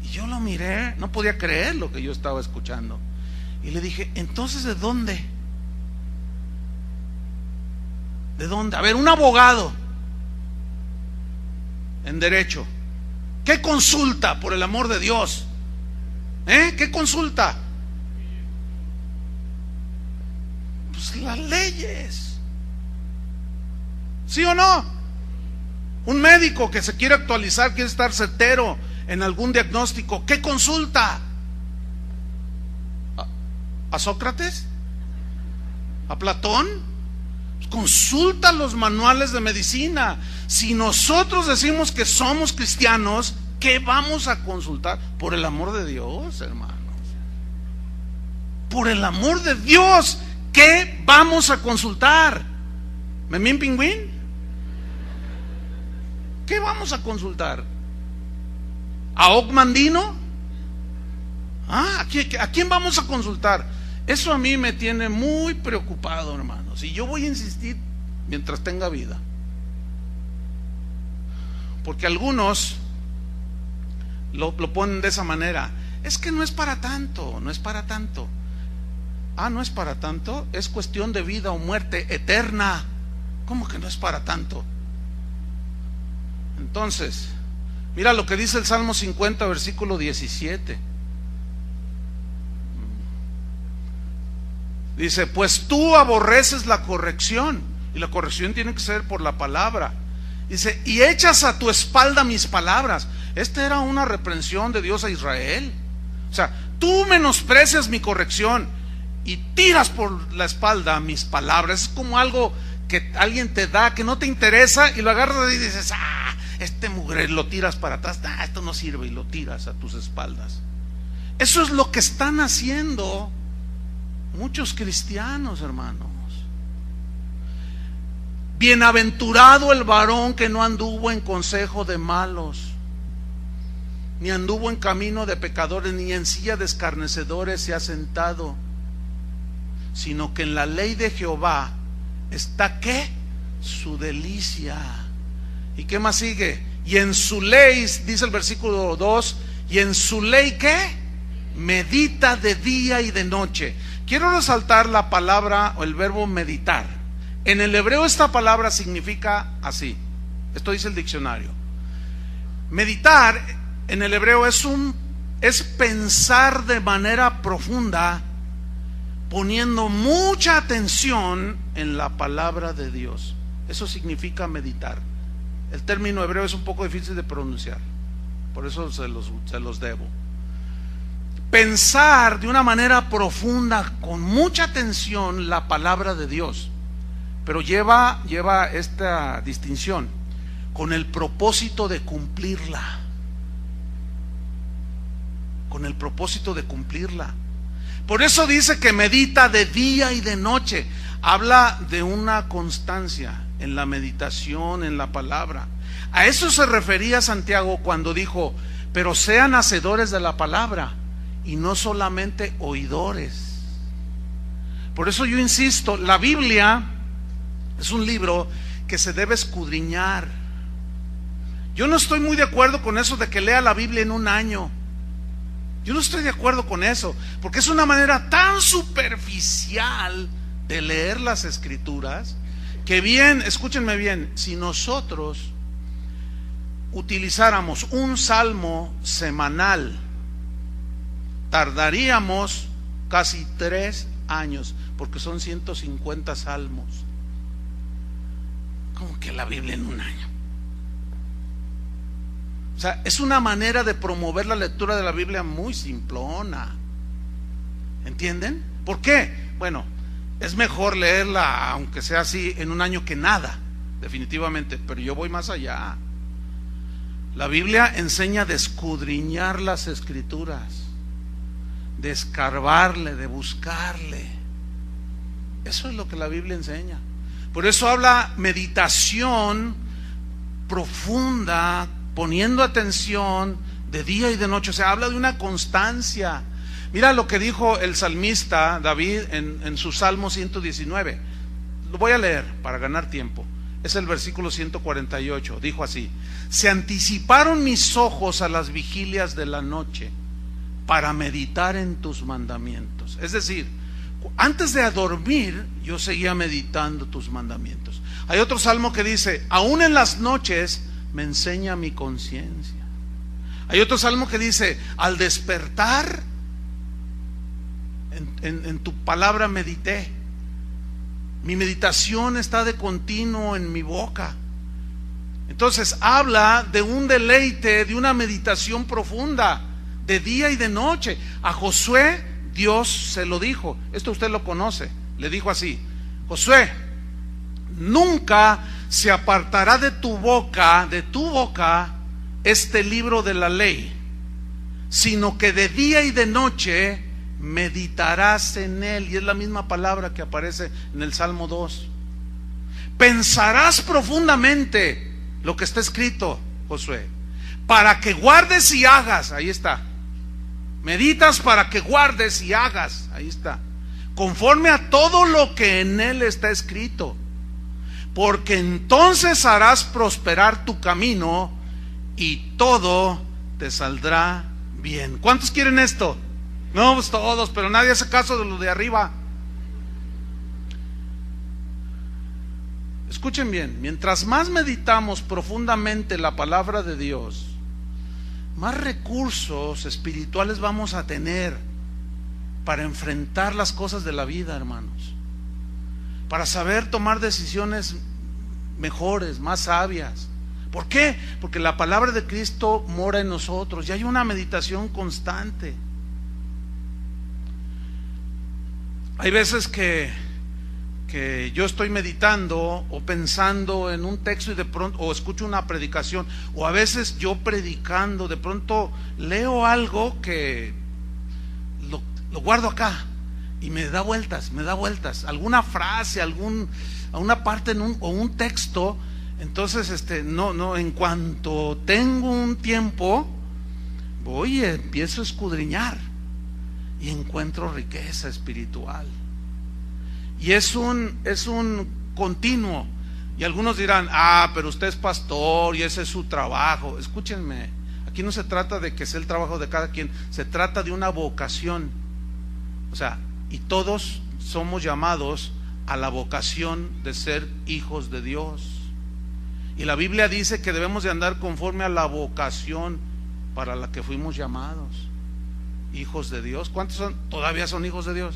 Y yo lo miré, no podía creer lo que yo estaba escuchando. Y le dije, entonces, ¿de dónde? ¿De dónde? A ver, un abogado en derecho, ¿qué consulta, por el amor de Dios? ¿Qué consulta? Pues las leyes. ¿Sí o no? Un médico que se quiere actualizar, quiere estar certero en algún diagnóstico, ¿qué consulta? ¿A Sócrates? ¿A Platón? Consulta los manuales de medicina. Si nosotros decimos que somos cristianos, ¿qué vamos a consultar? Por el amor de Dios, hermanos. Por el amor de Dios, ¿qué vamos a consultar? ¿Memín Pingüín? ¿Qué vamos a consultar? ¿A Ogmandino? ¿A quién vamos a consultar? Eso a mí me tiene muy preocupado, hermanos, y yo voy a insistir mientras tenga vida, porque algunos lo ponen de esa manera. Es que no es para tanto, no es para tanto. No es para tanto, es cuestión de vida o muerte eterna. ¿Cómo que no es para tanto? Entonces, mira lo que dice el Salmo 50, versículo 17. Dice, pues tú aborreces la corrección, y la corrección tiene que ser por la palabra. Dice, y echas a tu espalda mis palabras. Esta era una reprensión de Dios a Israel. O sea, tú menosprecias mi corrección y tiras por la espalda mis palabras. Es como algo que alguien te da que no te interesa y lo agarras y dices, este mugre, lo tiras para atrás. Esto no sirve, y lo tiras a tus espaldas. Eso es lo que están haciendo muchos cristianos, hermanos. Bienaventurado el varón que no anduvo en consejo de malos, ni anduvo en camino de pecadores, ni en silla de escarnecedores se ha sentado, sino que en la ley de Jehová está, ¿qué? Su delicia. ¿Y qué más sigue? Y en su ley, dice el versículo 2, y en su ley, ¿qué? Medita de día y de noche. Quiero resaltar la palabra o el verbo meditar. En el hebreo esta palabra significa así. Esto dice el diccionario. Meditar en el hebreo es pensar de manera profunda, poniendo mucha atención en la palabra de Dios. Eso significa meditar. El término hebreo es un poco difícil de pronunciar, por eso se los debo. Pensar de una manera profunda, con mucha atención, la palabra de Dios, pero lleva esta distinción, con el propósito de cumplirla. Con el propósito de cumplirla. Por eso dice que medita de día y de noche. Habla de una constancia en la meditación, en la palabra. A eso se refería Santiago cuando dijo, pero sean hacedores de la palabra y no solamente oidores. Por eso yo insisto, la Biblia es un libro que se debe escudriñar. Yo no estoy muy de acuerdo con eso de que lea la Biblia en un año. Yo no estoy de acuerdo con eso, porque es una manera tan superficial de leer las Escrituras, que bien, escúchenme bien, si nosotros utilizáramos un salmo semanal, tardaríamos casi 3 años, porque son 150 salmos. ¿Cómo que la Biblia en un año? O sea, es una manera de promover la lectura de la Biblia muy simplona. ¿Entienden? ¿Por qué? Bueno, es mejor leerla, aunque sea así, en un año que nada, definitivamente. Pero yo voy más allá. La Biblia enseña de escudriñar las Escrituras, de escarbarle, de buscarle. Eso es lo que la Biblia enseña. Por eso habla meditación profunda, poniendo atención de día y de noche. O sea, habla de una constancia. Mira lo que dijo el salmista David en su Salmo 119. Lo voy a leer para ganar tiempo. Es el versículo 148. Dijo así: se anticiparon mis ojos a las vigilias de la noche para meditar en tus mandamientos. Es decir, antes de dormir yo seguía meditando tus mandamientos. Hay otro salmo que dice: aún en las noches me enseña mi conciencia. Hay otro salmo que dice: al despertar en tu palabra medité. Mi meditación está de continuo en mi boca. Entonces habla de un deleite, de una meditación profunda, de día y de noche. A Josué Dios se lo dijo. Esto usted lo conoce. Le dijo así: Josué, nunca se apartará de tu boca este libro de la ley, sino que de día y de noche meditarás en él. Y es la misma palabra que aparece en el Salmo 2. Pensarás profundamente lo que está escrito, Josué, para que guardes y hagas. Ahí está. Meditas para que guardes y hagas. Ahí está. Conforme a todo lo que en él está escrito, porque entonces harás prosperar tu camino y todo te saldrá bien. ¿Cuántos quieren esto? No, pues todos, pero nadie hace caso de lo de arriba. Escuchen bien, mientras más meditamos profundamente la palabra de Dios, más recursos espirituales vamos a tener para enfrentar las cosas de la vida, hermanos, para saber tomar decisiones mejores, más sabias. ¿Por qué? Porque la palabra de Cristo mora en nosotros y hay una meditación constante. Hay veces que yo estoy meditando o pensando en un texto y de pronto, o escucho una predicación, o a veces yo predicando, de pronto leo algo que lo guardo acá y me da vueltas, alguna frase, alguna parte o un texto. Entonces no, en cuanto tengo un tiempo, voy y empiezo a escudriñar y encuentro riqueza espiritual. Y es un continuo. Y algunos dirán: pero usted es pastor y ese es su trabajo. Escúchenme, aquí no se trata de que sea el trabajo de cada quien, se trata de una vocación. O sea, y todos somos llamados a la vocación de ser hijos de Dios. Y la Biblia dice que debemos de andar conforme a la vocación para la que fuimos llamados. Hijos de Dios. ¿Cuántos todavía son hijos de Dios?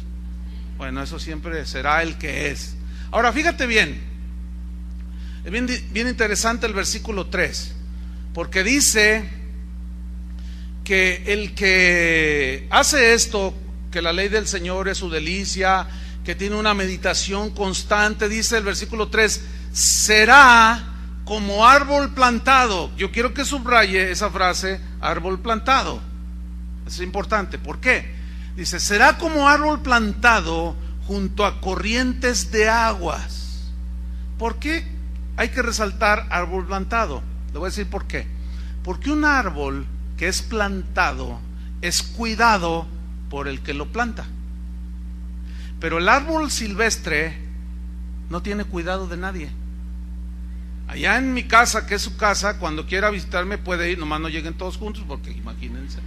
Bueno, eso siempre será el que es. Ahora fíjate bien, es bien interesante el versículo 3, porque dice que el que hace esto, que la ley del Señor es su delicia, que tiene una meditación constante, dice el versículo 3, será como árbol plantado. Yo quiero que subraye esa frase, árbol plantado. Es importante. ¿Por qué? Dice: será como árbol plantado junto a corrientes de aguas. ¿Por qué hay que resaltar árbol plantado? Le voy a decir por qué. Porque un árbol que es plantado es cuidado por el que lo planta. Pero el árbol silvestre no tiene cuidado de nadie. Allá en mi casa, que es su casa, cuando quiera visitarme puede ir, nomás no lleguen todos juntos, porque imagínense.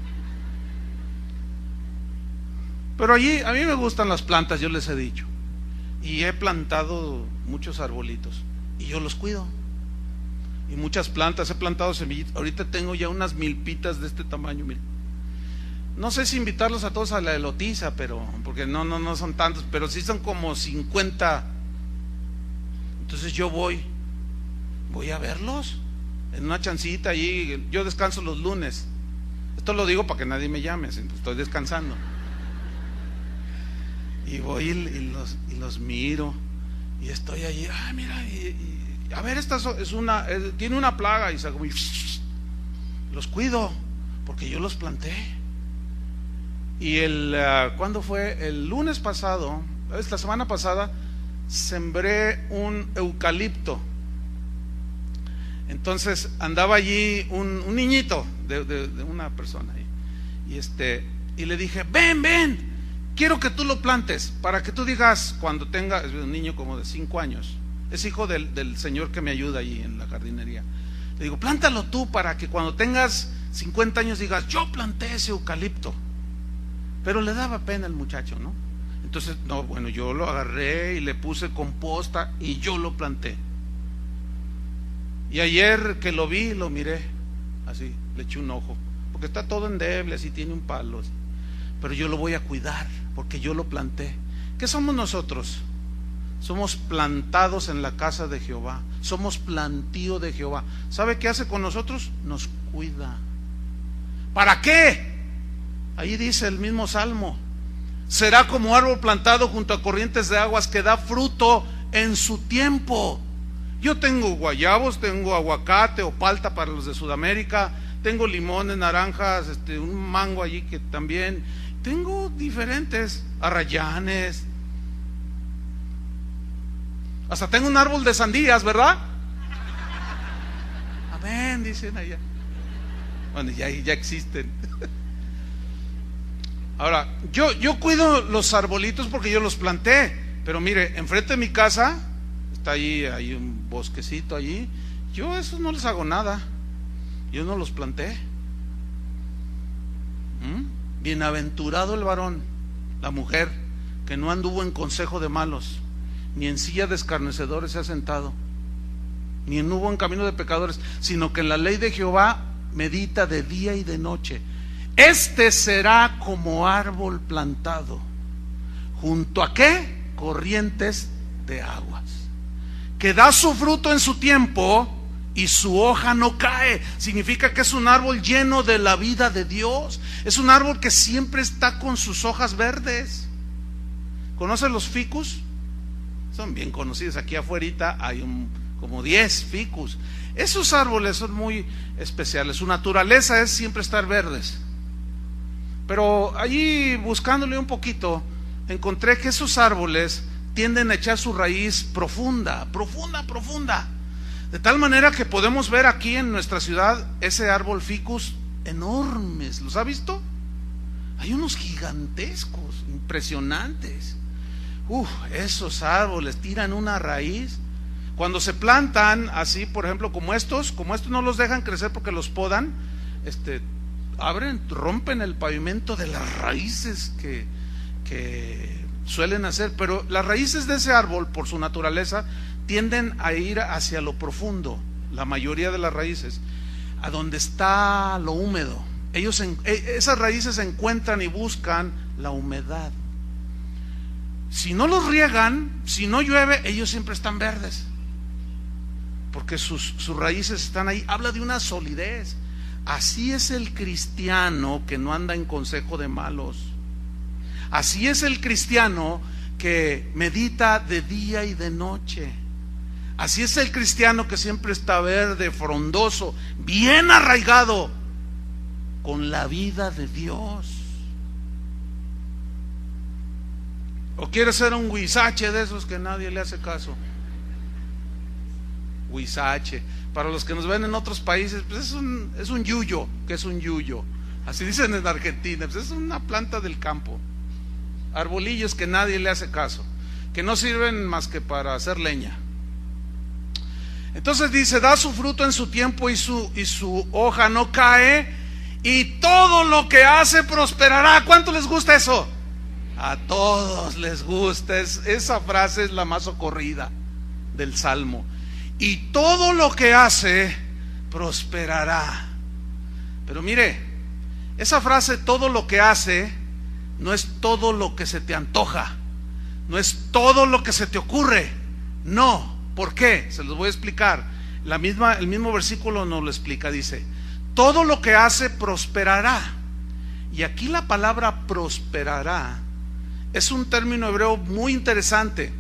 Pero allí a mí me gustan las plantas, yo les he dicho, y he plantado muchos arbolitos y yo los cuido. y muchas plantas, he plantado semillitas. Ahorita tengo ya unas milpitas de este tamaño, miren. No sé si invitarlos a todos a la elotiza, pero porque no son tantos, pero sí son como 50. Entonces yo voy a verlos en una chancita allí. Yo descanso los lunes. Esto lo digo para que nadie me llame, estoy descansando. Y voy y los miro, y estoy allí, mira, a ver, esta tiene una plaga, y salgo y los cuido, porque yo los planté. Y ¿cuándo fue? El lunes pasado, la semana pasada, sembré un eucalipto. Entonces andaba allí un niñito de una persona ahí, y le dije, ven, quiero que tú lo plantes, para que tú digas, cuando tenga, es un niño como de 5 años, es hijo del señor que me ayuda allí en la jardinería. Le digo, plántalo tú, para que cuando tengas 50 años digas, yo planté ese eucalipto. Pero le daba pena al muchacho, ¿no? Entonces, yo lo agarré y le puse composta y yo lo planté. Y ayer que lo vi, lo miré, así, le eché un ojo, porque está todo endeble, así tiene un palo, así. Pero yo lo voy a cuidar, porque yo lo planté. ¿Qué somos nosotros? Somos plantados en la casa de Jehová, somos plantío de Jehová. ¿Sabe qué hace con nosotros? Nos cuida. ¿Para qué? Ahí dice el mismo Salmo: será como árbol plantado junto a corrientes de aguas, que da fruto en su tiempo. Yo tengo guayabos, tengo aguacate o palta para los de Sudamérica, tengo limones, naranjas, un mango allí que también, tengo diferentes, arrayanes, hasta tengo un árbol de sandías, ¿verdad? Amén, dicen allá. Bueno, ya existen. Ahora, yo cuido los arbolitos porque yo los planté, pero mire, enfrente de mi casa está ahí, hay un bosquecito allí. Yo a esos no les hago nada, yo no los planté. Bienaventurado el varón, la mujer, que no anduvo en consejo de malos, ni en silla de escarnecedores se ha sentado, ni anduvo en camino de pecadores, sino que en la ley de Jehová medita de día y de noche. Este será como árbol plantado junto a ¿qué? Corrientes de aguas, que da su fruto en su tiempo y su hoja no cae. Significa que es un árbol lleno de la vida de Dios. Es un árbol que siempre está con sus hojas verdes. ¿Conocen los ficus? Son bien conocidos. Aquí afuera hay como 10 ficus. Esos árboles son muy especiales. Su naturaleza es siempre estar verdes. Pero allí, buscándole un poquito, encontré que esos árboles tienden a echar su raíz profunda. De tal manera que podemos ver aquí en nuestra ciudad ese árbol ficus enormes. ¿Los ha visto? Hay unos gigantescos, impresionantes. Esos árboles tiran una raíz. Cuando se plantan así, por ejemplo, como estos no los dejan crecer porque los podan, rompen el pavimento de las raíces que suelen hacer. Pero las raíces de ese árbol, por su naturaleza, tienden a ir hacia lo profundo. La mayoría de las raíces, a donde está lo húmedo. Esas raíces encuentran y buscan la humedad. Si no los riegan, si no llueve, ellos siempre están verdes, porque sus raíces están ahí. Habla de una solidez. Así es el cristiano que no anda en consejo de malos. Así es el cristiano que medita de día y de noche. Así es el cristiano que siempre está verde, frondoso, bien arraigado con la vida de Dios. ¿O quiere ser un huizache de esos que nadie le hace caso? Huizache, para los que nos ven en otros países, pues es un yuyo. ¿Qué es un yuyo? Así dicen en Argentina, pues es una planta del campo. Arbolillos que nadie le hace caso, que no sirven más que para hacer leña. Entonces dice, da su fruto en su tiempo y su hoja no cae, y todo lo que hace prosperará. ¿Cuánto les gusta eso? A todos les gusta. Esa frase es la más socorrida del Salmo. y todo lo que hace prosperará. Pero mire, esa frase, todo lo que hace, no es todo lo que se te antoja, no es todo lo que se te ocurre. No, ¿por qué? Se los voy a explicar. El mismo versículo nos lo explica, dice, todo lo que hace prosperará. Y aquí la palabra prosperará es un término hebreo muy interesante.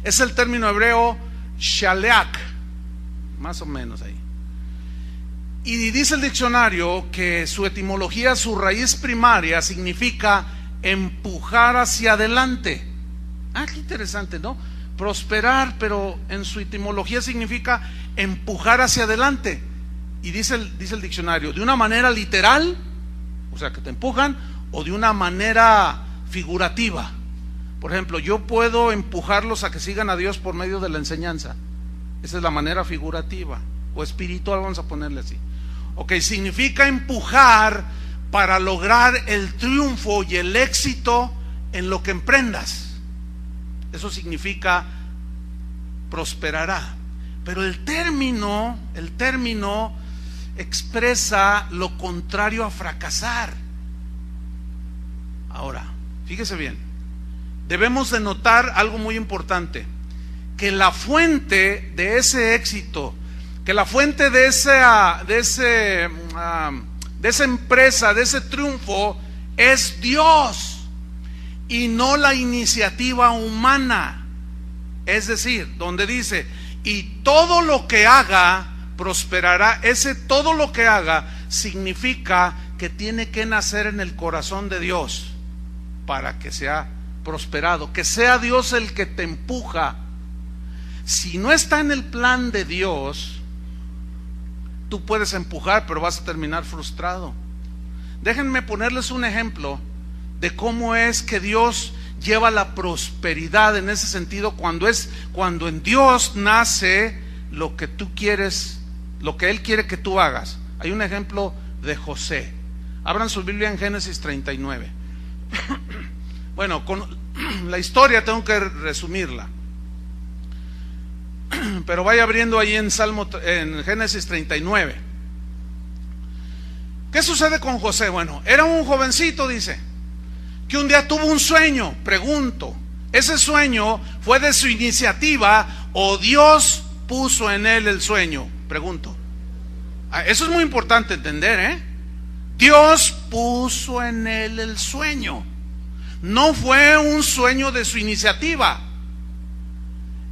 Es el término hebreo shaleach, más o menos ahí. Y dice el diccionario que su etimología, su raíz primaria significa empujar hacia adelante. Qué interesante, ¿no? Prosperar, pero en su etimología significa empujar hacia adelante. Y dice el diccionario, de una manera literal, o sea que te empujan, o de una manera figurativa. Por ejemplo, yo puedo empujarlos a que sigan a Dios por medio de la enseñanza. Esa es la manera figurativa o espiritual, vamos a ponerle así. Ok, significa empujar para lograr el triunfo y el éxito en lo que emprendas. Eso significa prosperará. Pero el término expresa lo contrario a fracasar. Ahora, fíjese bien, debemos de notar algo muy importante, que la fuente de ese éxito, que la fuente de esa empresa, de ese triunfo, es Dios y no la iniciativa humana. Es decir, donde dice, y todo lo que haga prosperará, ese todo lo que haga significa que tiene que nacer en el corazón de Dios para que sea prosperado, que sea Dios el que te empuja. Si no está en el plan de Dios, tú puedes empujar, pero vas a terminar frustrado. Déjenme ponerles un ejemplo de cómo es que Dios lleva la prosperidad en ese sentido, cuando en Dios nace lo que tú quieres, lo que Él quiere que tú hagas. Hay un ejemplo de José. Abran su Biblia en Génesis 39. Bueno, con la historia tengo que resumirla, pero vaya abriendo ahí en Génesis 39. ¿Qué sucede con José? Bueno, era un jovencito, dice, que un día tuvo un sueño. Pregunto, ¿ese sueño fue de su iniciativa o Dios puso en él el sueño? Pregunto. Eso es muy importante entender, ¿eh? Dios puso en él el sueño. No fue un sueño de su iniciativa.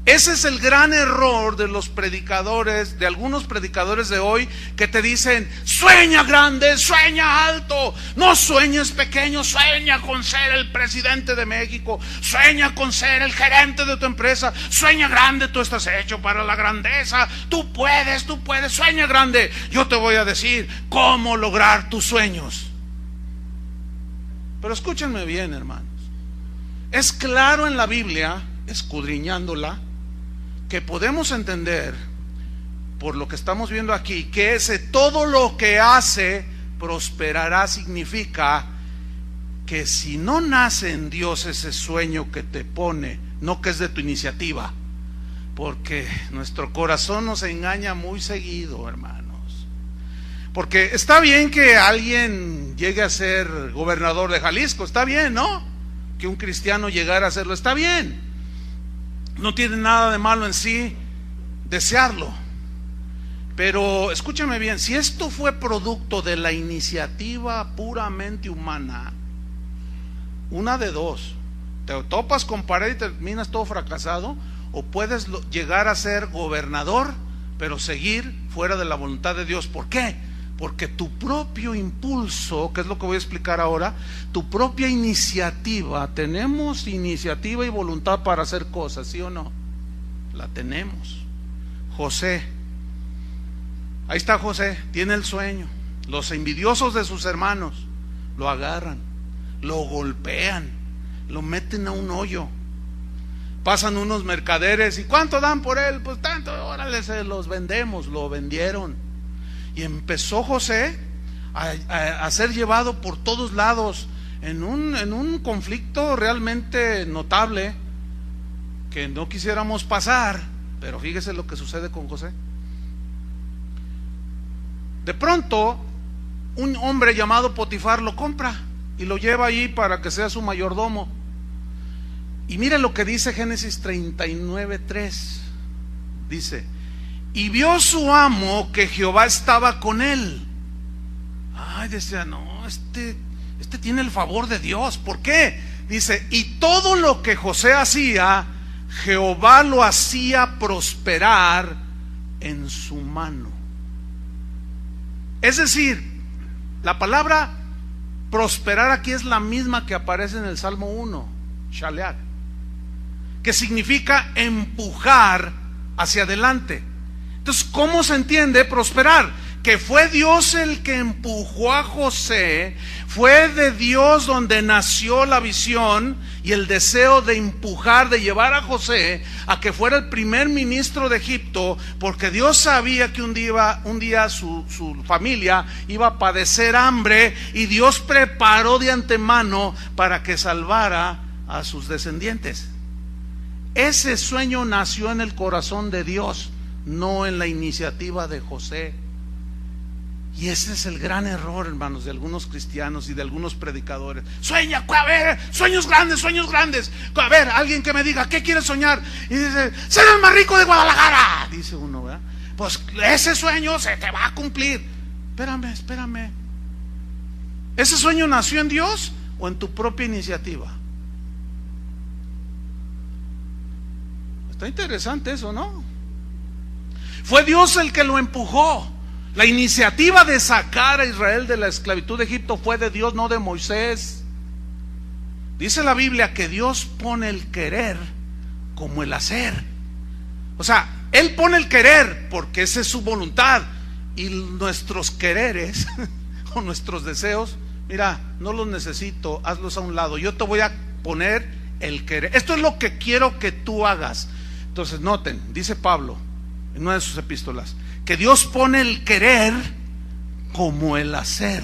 Ese es el gran error de los predicadores, de algunos predicadores de hoy, que te dicen, sueña grande, sueña alto, no sueñes pequeño, sueña con ser el presidente de México, sueña con ser el gerente de tu empresa, sueña grande, tú estás hecho para la grandeza, tú puedes, sueña grande. Yo te voy a decir cómo lograr tus sueños. Pero escúchenme bien, hermanos, es claro en la Biblia, escudriñándola, que podemos entender por lo que estamos viendo aquí, que ese todo lo que hace prosperará significa que si no nace en Dios ese sueño que te pone, no que es de tu iniciativa, porque nuestro corazón nos engaña muy seguido, hermanos. Porque está bien que alguien llegue a ser gobernador de Jalisco, está bien, ¿no? Que un cristiano llegara a hacerlo, está bien. No tiene nada de malo en sí desearlo. Pero escúchame bien, si esto fue producto de la iniciativa puramente humana, una de dos: te topas con pared y terminas todo fracasado, o puedes llegar a ser gobernador, pero seguir fuera de la voluntad de Dios. ¿Por qué? Porque tu propio impulso, que es lo que voy a explicar ahora, tu propia iniciativa, tenemos iniciativa y voluntad para hacer cosas, ¿sí o no? La tenemos. José, ahí está José, tiene el sueño. Los envidiosos de sus hermanos lo agarran, lo golpean, lo meten a un hoyo. Pasan unos mercaderes, ¿y cuánto dan por él? Pues tanto, órale, se los vendemos. Lo vendieron. Y empezó José a ser llevado por todos lados en un conflicto realmente notable que no quisiéramos pasar, Pero fíjese lo que sucede con José. De pronto, un hombre llamado Potifar lo compra y lo lleva allí para que sea su mayordomo. Y mire lo que dice Génesis 39:3. Dice: y vio su amo que Jehová estaba con él. Ay, decía, no, este tiene el favor de Dios. ¿Por qué? Dice, y todo lo que José hacía, Jehová lo hacía prosperar en su mano. Es decir, la palabra prosperar aquí es la misma que aparece en el Salmo 1, shaleach, que significa empujar hacia adelante. Entonces, ¿cómo se entiende prosperar? Que fue Dios el que empujó a José, fue de Dios donde nació la visión y el deseo de empujar, de llevar a José a que fuera el primer ministro de Egipto, porque Dios sabía que un día su familia iba a padecer hambre, y Dios preparó de antemano para que salvara a sus descendientes. Ese sueño nació en el corazón de Dios, no en la iniciativa de José. Y ese es el gran error, hermanos, de algunos cristianos y de algunos predicadores. Sueña, a ver, sueños grandes, sueños grandes. A ver, alguien que me diga, ¿qué quieres soñar? Y dice, ser el más rico de Guadalajara, dice uno, ¿verdad? Pues ese sueño se te va a cumplir. Espérame. ¿Ese sueño nació en Dios o en tu propia iniciativa? Está interesante eso, ¿no? Fue Dios el que lo empujó. La iniciativa de sacar a Israel de la esclavitud de Egipto fue de Dios, no de Moisés. Dice la Biblia que Dios pone el querer como el hacer. O sea, Él pone el querer porque esa es su voluntad, y nuestros quereres o nuestros deseos, mira, no los necesito, hazlos a un lado. Yo te voy a poner el querer. Esto es lo que quiero que tú hagas. Entonces noten, dice Pablo en una de sus epístolas, que Dios pone el querer como el hacer.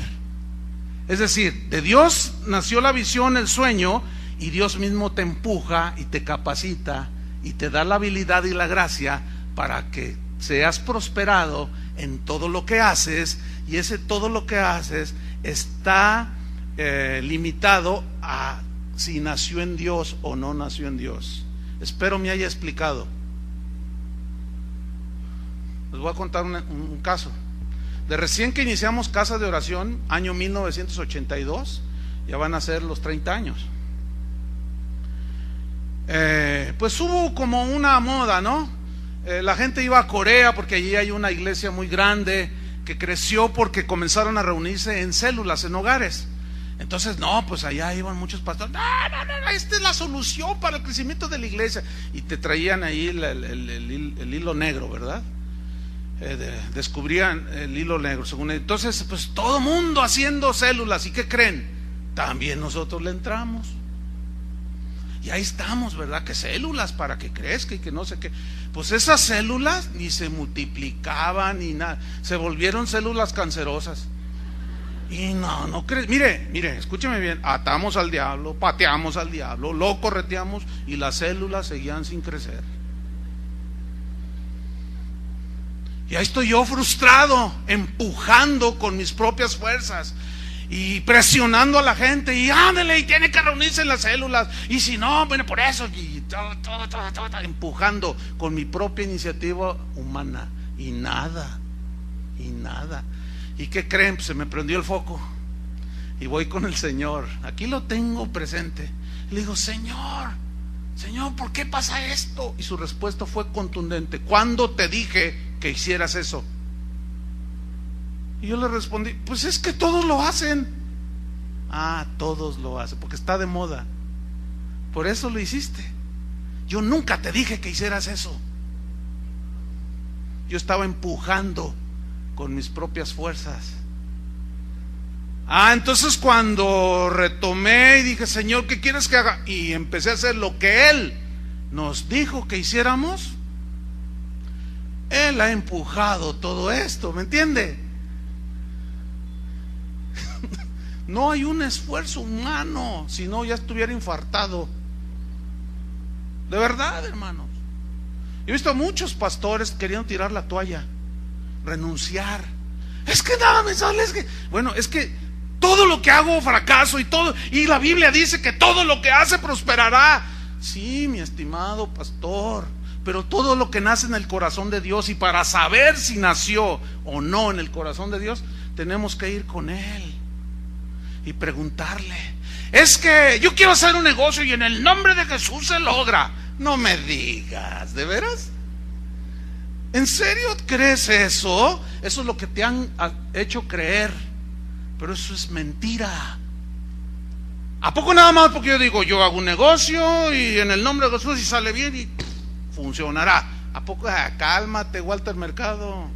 Es decir, de Dios nació la visión, el sueño, y Dios mismo te empuja y te capacita y te da la habilidad y la gracia para que seas prosperado en todo lo que haces. Y ese todo lo que haces está limitado a si nació en Dios o no nació en Dios. Espero me haya explicado. Les voy a contar un caso. De recién que iniciamos Casa de Oración, año 1982, ya van a ser los 30 años. Pues hubo como una moda, ¿no? La gente iba a Corea porque allí hay una iglesia muy grande que creció porque comenzaron a reunirse en células, en hogares. Entonces, no, pues allá iban muchos pastores. No, esta es la solución para el crecimiento de la iglesia. Y te traían ahí el hilo negro, ¿verdad? Descubrían el hilo negro, según ellos. Entonces, pues todo mundo haciendo células. ¿Y qué creen? También nosotros le entramos. Y ahí estamos, ¿verdad? Que células para que crezca y que no sé qué. Pues esas células ni se multiplicaban ni nada. Se volvieron células cancerosas. Y no crees. Mire, escúcheme bien. Atamos al diablo, pateamos al diablo, lo correteamos y las células seguían sin crecer. Y ahí estoy yo frustrado, empujando con mis propias fuerzas y presionando a la gente, y ándale, y tiene que reunirse en las células, y si no, bueno, por eso, y todo, empujando con mi propia iniciativa humana, y nada. ¿Y qué creen? Pues se me prendió el foco, y voy con el Señor, aquí lo tengo presente, le digo, Señor, ¿por qué pasa esto? Y su respuesta fue contundente: ¿cuándo te dije que hicieras eso? Y yo le respondí, pues es que todos lo hacen. Todos lo hacen, porque está de moda, por eso lo hiciste. Yo nunca te dije que hicieras eso. Yo estaba empujando con mis propias fuerzas. Entonces cuando retomé y dije, Señor, ¿qué quieres que haga? Y empecé a hacer lo que Él nos dijo que hiciéramos. Él ha empujado todo esto, ¿me entiende? No hay un esfuerzo humano, si no ya estuviera infartado. De verdad, hermanos. Yo he visto a muchos pastores queriendo tirar la toalla, renunciar. Es que nada me sale, bueno, es que todo lo que hago fracaso y la Biblia dice que todo lo que hace prosperará. Sí, mi estimado pastor, pero todo lo que nace en el corazón de Dios, y para saber si nació o no en el corazón de Dios, tenemos que ir con Él y preguntarle. Es que yo quiero hacer un negocio y en el nombre de Jesús se logra. No me digas, ¿de veras? ¿En serio crees eso? Eso es lo que te han hecho creer, pero eso es mentira. ¿A poco nada más porque yo digo, yo hago un negocio y en el nombre de Jesús y sale bien y funcionará? ¿A poco? Cálmate, Walter Mercado.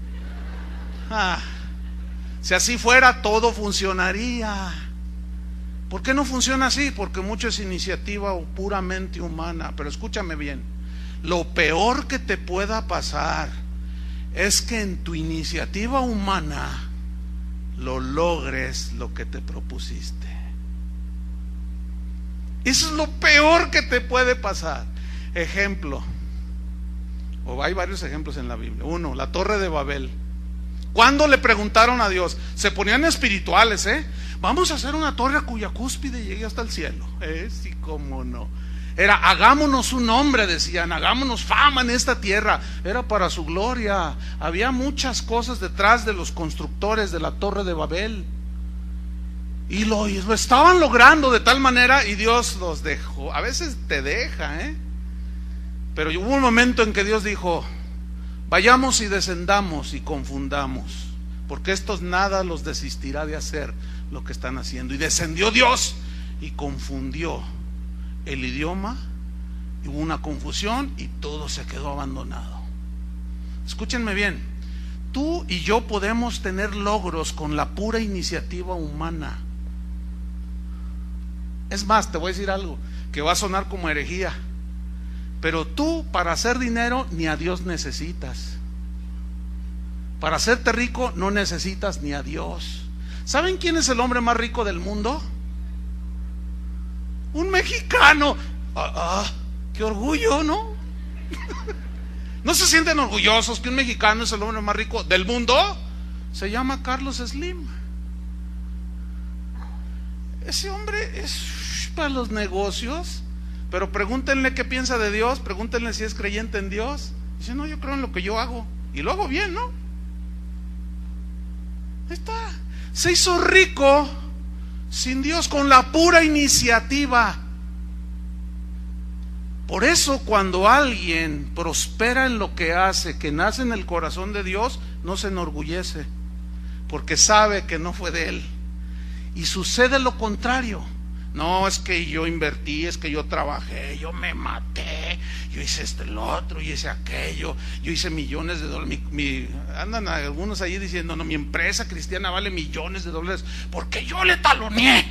Si así fuera, todo funcionaría. ¿Por qué no funciona así? Porque mucho es iniciativa puramente humana. Pero escúchame bien, lo peor que te pueda pasar es que en tu iniciativa humana lo logres lo que te propusiste. Eso es lo peor que te puede pasar. Ejemplo, o hay varios ejemplos en la Biblia. Uno, la Torre de Babel. Cuando le preguntaron a Dios, se ponían espirituales, vamos a hacer una torre cuya cúspide llegue hasta el cielo. Sí, cómo no. Era, hagámonos un nombre, decían, hagámonos fama en esta tierra. Era para su gloria. Había muchas cosas detrás de los constructores de la Torre de Babel. Y lo estaban logrando de tal manera, y Dios los dejó. A veces te deja, pero hubo un momento en que Dios dijo, vayamos y descendamos y confundamos, porque estos nada los desistirá de hacer lo que están haciendo. Y descendió Dios y confundió el idioma, y hubo una confusión y todo se quedó abandonado. Escúchenme bien, tú y yo podemos tener logros con la pura iniciativa humana. Es más, te voy a decir algo que va a sonar como herejía, pero tú para hacer dinero ni a Dios necesitas. Para hacerte rico no necesitas ni a Dios. ¿Saben quién es el hombre más rico del mundo? Un mexicano. Qué orgullo, ¿no? ¿No se sienten orgullosos que un mexicano es el hombre más rico del mundo? Se llama Carlos Slim. Ese hombre es para los negocios, pero pregúntenle qué piensa de Dios, pregúntenle si es creyente en Dios. Dice, no, yo creo en lo que yo hago, y lo hago bien, ¿no? Ahí está. Se hizo rico sin Dios, con la pura iniciativa. Por eso cuando alguien prospera en lo que hace, que nace en el corazón de Dios, no se enorgullece, porque sabe que no fue de él. Y sucede lo contrario. No, es que yo invertí, es que yo trabajé, yo me maté, yo hice lo otro, yo hice aquello, yo hice millones de dólares. Andan algunos allí diciendo, no, mi empresa cristiana vale millones de dólares porque yo le taloneé.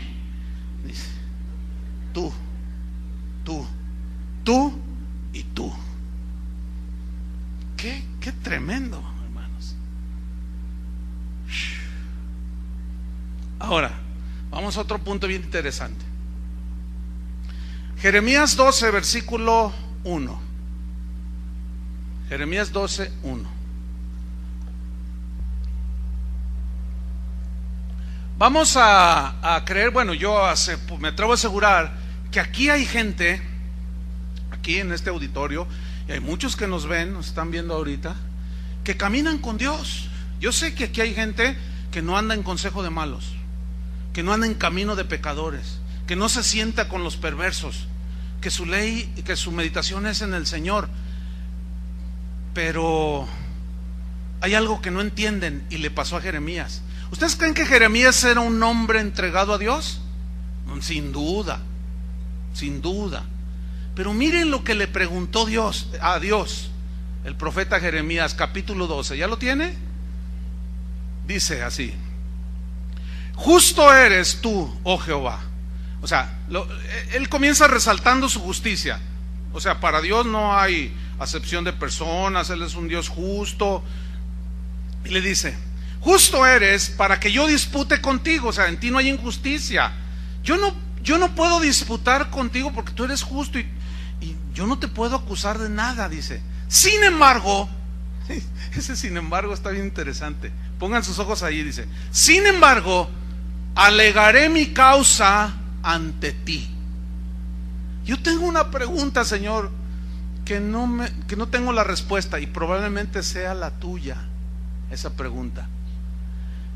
Dice, tú y tú. Qué tremendo, hermanos. Ahora, vamos a otro punto bien interesante. Jeremías 12, versículo 1. Jeremías 12, 1. Vamos a creer, bueno, yo me atrevo a asegurar que aquí hay gente, aquí en este auditorio, y hay muchos que nos ven, nos están viendo ahorita, que caminan con Dios. Yo sé que aquí hay gente que no anda en consejo de malos, que no anda en camino de pecadores, que no se sienta con los perversos, que su ley, que su meditación es en el Señor. Pero hay algo que no entienden y le pasó a Jeremías. ¿Ustedes creen que Jeremías era un hombre entregado a Dios? Sin duda, sin duda. Pero miren lo que le preguntó a Dios, el profeta Jeremías, capítulo 12. ¿Ya lo tiene? Dice así: justo eres tú, oh Jehová. O sea, él comienza resaltando su justicia. O sea, para Dios no hay acepción de personas, Él es un Dios justo. Y le dice: justo eres para que yo dispute contigo. O sea, en ti no hay injusticia. Yo no puedo disputar contigo porque tú eres justo y yo no te puedo acusar de nada, dice. Sin embargo, ese sin embargo está bien interesante. Pongan sus ojos ahí, dice: sin embargo, alegaré mi causa ante ti. Yo tengo una pregunta, Señor, que no tengo la respuesta, y probablemente sea la tuya esa pregunta.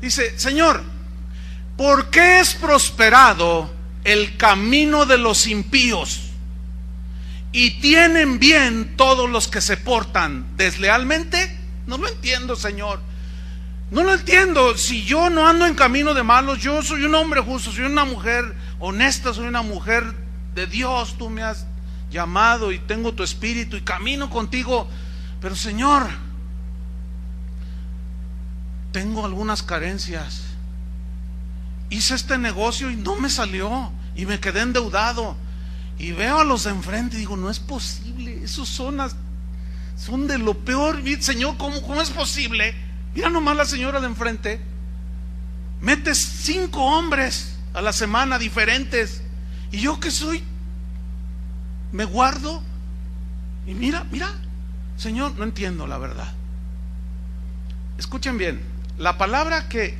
Dice: Señor, ¿por qué es prosperado el camino de los impíos y tienen bien todos los que se portan deslealmente? No lo entiendo, Señor. No lo entiendo. Si yo no ando en camino de malos, yo soy un hombre justo, soy una mujer honesta, soy una mujer de Dios. Tú me has llamado y tengo tu espíritu y camino contigo. Pero, Señor, tengo algunas carencias. Hice este negocio y no me salió y me quedé endeudado. Y veo a los de enfrente y digo: no es posible, esos son de lo peor. Señor, ¿cómo es posible? Mira nomás la señora de enfrente, metes 5 hombres a la semana diferentes, y yo que soy, me guardo. Y mira, Señor, no entiendo la verdad. Escuchen bien, la palabra que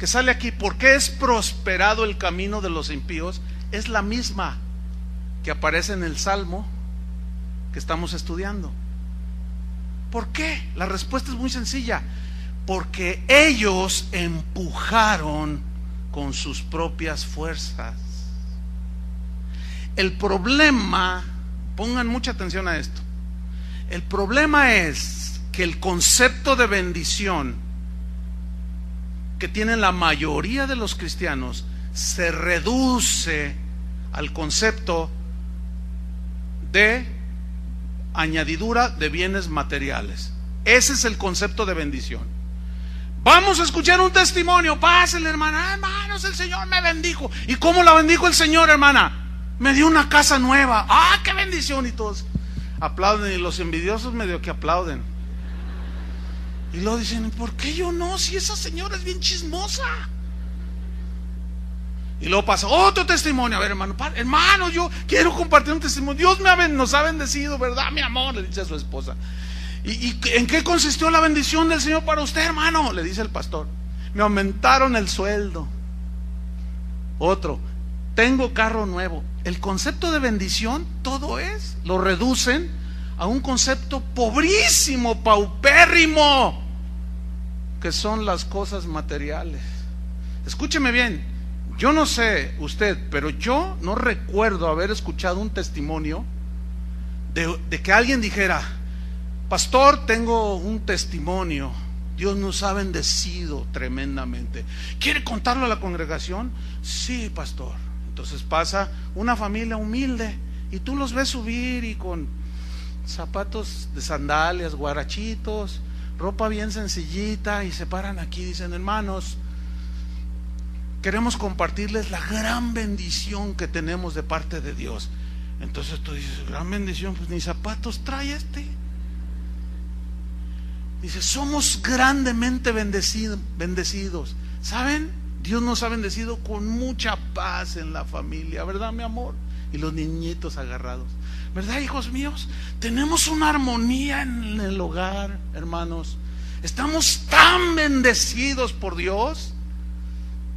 sale aquí, ¿por qué es prosperado el camino de los impíos?, es la misma que aparece en el Salmo que estamos estudiando. ¿Por qué? La respuesta es muy sencilla: porque ellos empujaron con sus propias fuerzas. El problema, pongan mucha atención a esto, el problema es que el concepto de bendición que tienen la mayoría de los cristianos se reduce al concepto de añadidura de bienes materiales. Ese es el concepto de bendición. Vamos a escuchar un testimonio. Pásale, hermana. Hermanos, el Señor me bendijo. ¿Y cómo la bendijo el Señor, hermana? Me dio una casa nueva. ¡Ah, qué bendición! Y todos aplauden, y los envidiosos medio que aplauden. Y luego dicen: ¿por qué yo no? Si esa señora es bien chismosa. Y luego pasa otro testimonio. A ver, hermano, yo quiero compartir un testimonio. Dios nos ha bendecido, ¿verdad, mi amor?, le dice a su esposa. ¿Y en qué consistió la bendición del Señor para usted, hermano?, le dice el pastor. Me aumentaron el sueldo. Otro: tengo carro nuevo. El concepto de bendición, lo reducen a un concepto pobrísimo, paupérrimo, que son las cosas materiales. Escúcheme bien, yo no sé usted, pero yo no recuerdo haber escuchado un testimonio de que alguien dijera: pastor, tengo un testimonio, Dios nos ha bendecido tremendamente. ¿Quiere contarlo a la congregación? Sí, pastor. Entonces pasa una familia humilde y tú los ves subir y con zapatos de sandalias, guarachitos, ropa bien sencillita, y se paran aquí, dicen: hermanos, queremos compartirles la gran bendición que tenemos de parte de Dios. Entonces tú dices: gran bendición, pues ni zapatos trae este. Dice: somos grandemente bendecidos. ¿Saben? Dios nos ha bendecido con mucha paz en la familia, ¿verdad, mi amor? Y los niñitos agarrados, ¿verdad, hijos míos? Tenemos una armonía en el hogar, hermanos. Estamos tan bendecidos por Dios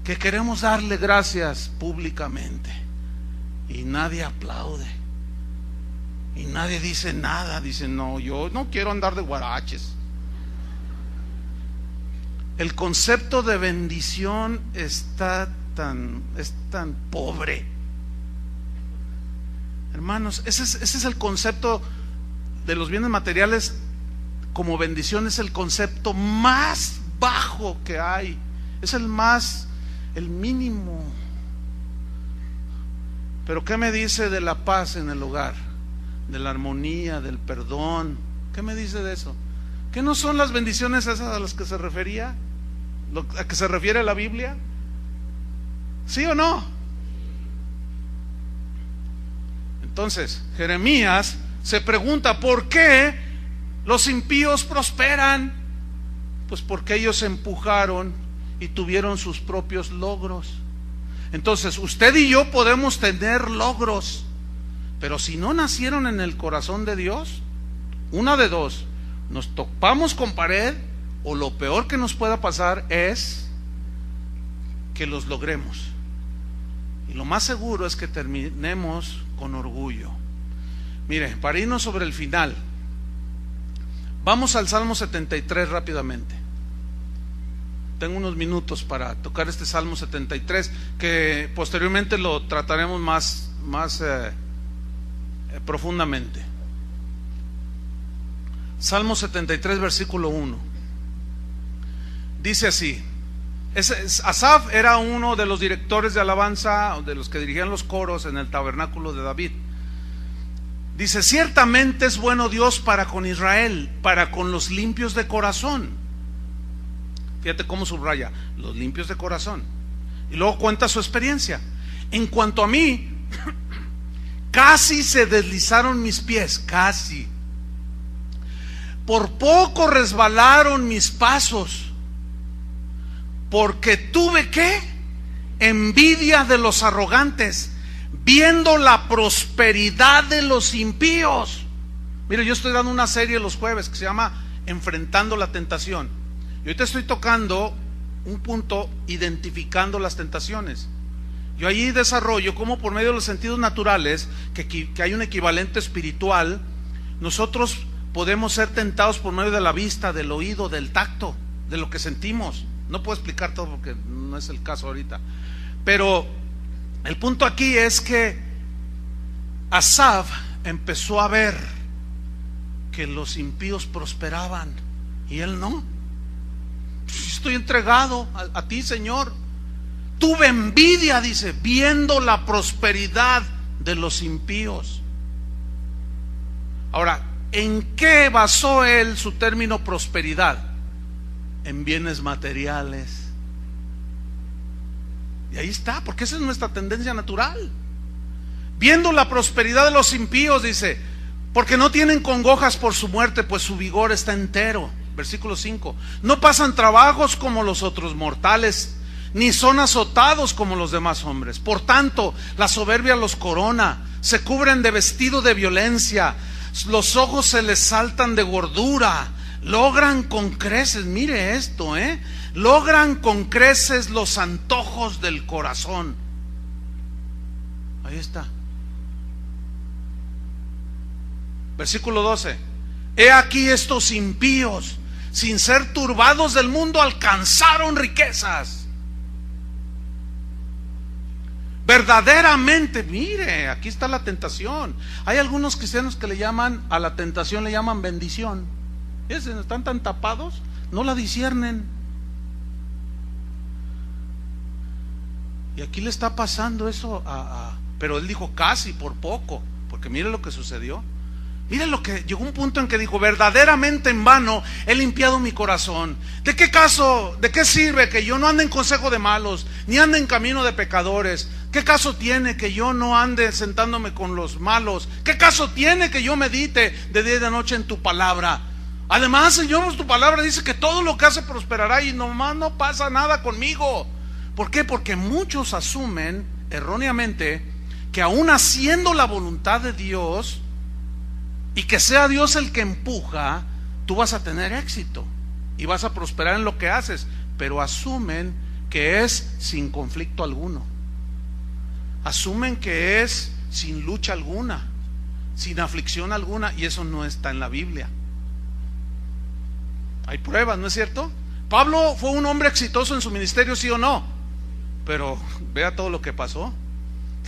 que queremos darle gracias públicamente. Y nadie aplaude. Y nadie dice nada. Dicen: no, yo no quiero andar de guaraches. El concepto de bendición es tan pobre. Hermanos, ese es el concepto de los bienes materiales como bendición. Es el concepto más bajo que hay. Es el mínimo. Pero ¿qué me dice de la paz en el hogar? De la armonía, del perdón. ¿Qué me dice de eso? ¿Qué no son las bendiciones esas a las que se refería? ¿A que se refiere la Biblia? ¿Sí o no? Entonces, Jeremías se pregunta: ¿por qué los impíos prosperan? Pues porque ellos se empujaron y tuvieron sus propios logros. Entonces, usted y yo podemos tener logros, pero si no nacieron en el corazón de Dios, una de dos: nos topamos con pared, o lo peor que nos pueda pasar es que los logremos. Y lo más seguro es que terminemos con orgullo. Mire, para irnos sobre el final, vamos al Salmo 73 rápidamente. Tengo unos minutos para tocar este Salmo 73, que posteriormente lo trataremos más profundamente. Salmo 73, versículo 1. Dice así. Asaf era uno de los directores de alabanza, de los que dirigían los coros en el tabernáculo de David. Dice: ciertamente es bueno Dios para con Israel, para con los limpios de corazón. Fíjate cómo subraya: los limpios de corazón. Y luego cuenta su experiencia. En cuanto a mí, casi se deslizaron mis pies, casi. Por poco resbalaron mis pasos, porque tuve ¿qué? Envidia de los arrogantes, viendo la prosperidad de los impíos. Mire, yo estoy dando una serie los jueves que se llama Enfrentando la Tentación. Y ahorita estoy tocando un punto, identificando las tentaciones. Yo allí desarrollo cómo por medio de los sentidos naturales, que hay un equivalente espiritual, nosotros podemos ser tentados por medio de la vista, del oído, del tacto, de lo que sentimos. No puedo explicar todo porque no es el caso ahorita, pero el punto aquí es que Asaf empezó a ver que los impíos prosperaban y él no. Estoy entregado a ti, Señor. Tuve envidia, dice, viendo la prosperidad de los impíos. Ahora, ¿en qué basó él su término prosperidad? En bienes materiales. Y ahí está, porque esa es nuestra tendencia natural. Viendo la prosperidad de los impíos, dice, porque no tienen congojas por su muerte, pues su vigor está entero. Versículo 5. No pasan trabajos como los otros mortales, ni son azotados como los demás hombres. Por tanto, la soberbia los corona, se cubren de vestido de violencia, los ojos se les saltan de gordura, logran con creces, mire esto, logran con creces los antojos del corazón. Ahí está. Versículo 12. He aquí estos impíos, sin ser turbados del mundo, alcanzaron riquezas. Verdaderamente, mire, aquí está la tentación. Hay algunos cristianos que le llaman a la tentación, le llaman bendición. Están tan tapados, no la disciernen. Y aquí le está pasando eso pero él dijo casi, por poco, porque mire lo que sucedió. Mire lo que llegó un punto en que dijo: verdaderamente en vano he limpiado mi corazón. ¿De qué caso, de qué sirve que yo no ande en consejo de malos, ni ande en camino de pecadores? ¿Qué caso tiene que yo no ande sentándome con los malos? ¿Qué caso tiene que yo medite de día y de noche en tu palabra? Además, Señor, tu palabra dice que todo lo que hace prosperará, y nomás no pasa nada conmigo. ¿Por qué? Porque muchos asumen erróneamente que aún haciendo la voluntad de Dios, y que sea Dios el que empuja, tú vas a tener éxito y vas a prosperar en lo que haces, pero asumen que es sin conflicto alguno, asumen que es sin lucha alguna, sin aflicción alguna, y eso no está en la Biblia. Hay pruebas, ¿no es cierto? Pablo fue un hombre exitoso en su ministerio, ¿sí o no? Pero vea todo lo que pasó.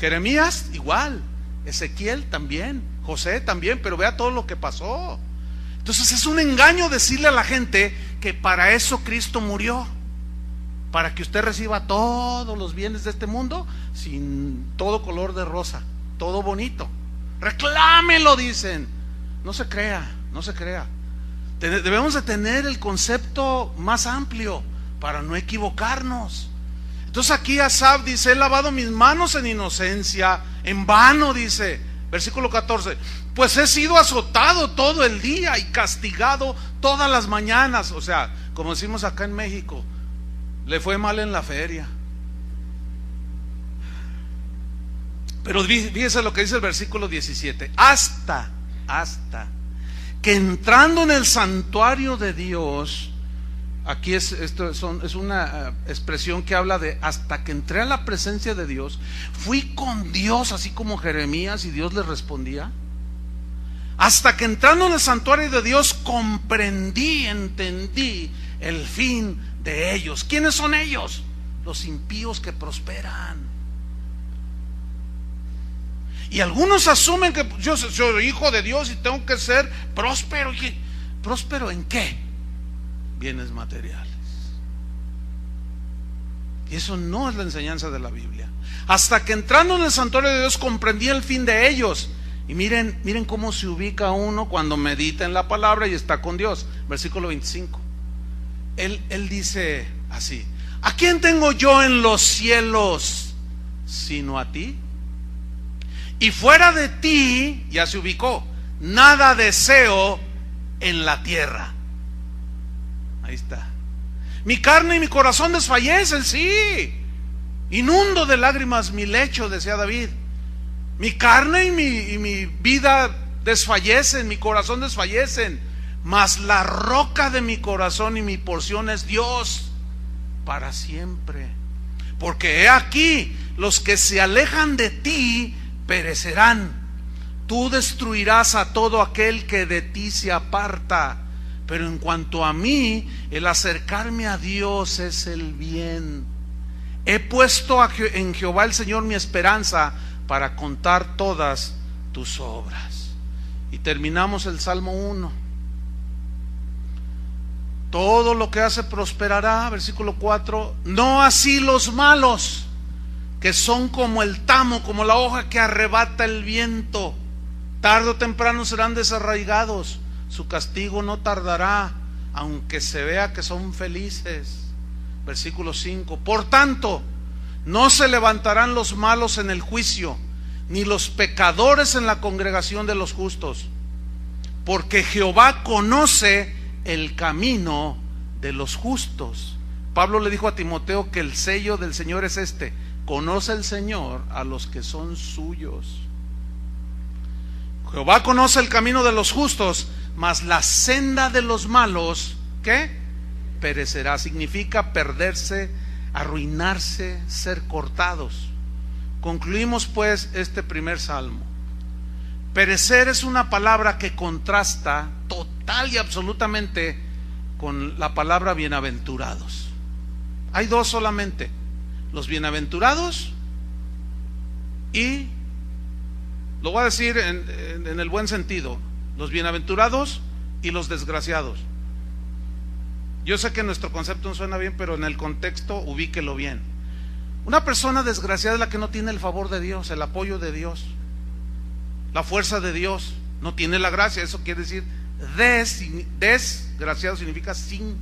Jeremías igual, Ezequiel también, José también, pero vea todo lo que pasó. Entonces es un engaño decirle a la gente que para eso Cristo murió, para que usted reciba todos los bienes de este mundo sin todo color de rosa, todo bonito. Reclámelo, dicen. No se crea, no se crea. Debemos de tener el concepto más amplio para no equivocarnos. Entonces aquí Asaf dice: he lavado mis manos en inocencia, en vano, dice, versículo 14, pues he sido azotado todo el día y castigado todas las mañanas. O sea, como decimos acá en México, le fue mal en la feria. Pero fíjese lo que dice el versículo 17: hasta que entrando en el santuario de Dios, aquí es una expresión que habla de hasta que entré a la presencia de Dios, fui con Dios, así como Jeremías, y Dios le respondía. Hasta que entrando en el santuario de Dios comprendí, entendí el fin de ellos. ¿Quiénes son ellos? Los impíos que prosperan. Y algunos asumen que yo soy hijo de Dios y tengo que ser próspero. ¿Próspero en qué? Bienes materiales. Y eso no es la enseñanza de la Biblia. Hasta que entrando en el santuario de Dios comprendí el fin de ellos. Y miren cómo se ubica uno cuando medita en la palabra y está con Dios. Versículo 25. Él dice así: ¿a quién tengo yo en los cielos sino a ti? Y fuera de ti, ya se ubicó, nada deseo en la tierra. Ahí está. Mi carne y mi corazón desfallecen, sí. Inundo de lágrimas mi lecho, decía David. Mi carne y mi vida desfallecen, mi corazón desfallecen, mas la roca de mi corazón y mi porción es Dios para siempre. Porque he aquí, los que se alejan de ti perecerán. Tú destruirás a todo aquel que de ti se aparta. Pero en cuanto a mí, el acercarme a Dios es el bien. He puesto en Jehová el Señor mi esperanza, para contar todas tus obras. Y terminamos el Salmo 1. Todo lo que hace prosperará, versículo 4. No así los malos, que son como el tamo, como la hoja que arrebata el viento. Tarde o temprano serán desarraigados. Su castigo no tardará, aunque se vea que son felices. Versículo 5. Por tanto, no se levantarán los malos en el juicio, ni los pecadores en la congregación de los justos, porque Jehová conoce el camino de los justos. Pablo le dijo a Timoteo que el sello del Señor es este: conoce el Señor a los que son suyos. Jehová conoce el camino de los justos, mas la senda de los malos, ¿qué? Perecerá. Significa perderse, arruinarse, ser cortados. Concluimos pues este primer salmo. Perecer es una palabra que contrasta total y absolutamente con la palabra bienaventurados. Hay dos solamente: los bienaventurados y, lo voy a decir en el buen sentido, los bienaventurados y los desgraciados. Yo sé que nuestro concepto no suena bien, pero en el contexto ubíquelo bien. Una persona desgraciada es la que no tiene el favor de Dios, el apoyo de Dios, la fuerza de Dios. No tiene la gracia. Eso quiere decir desgraciado significa sin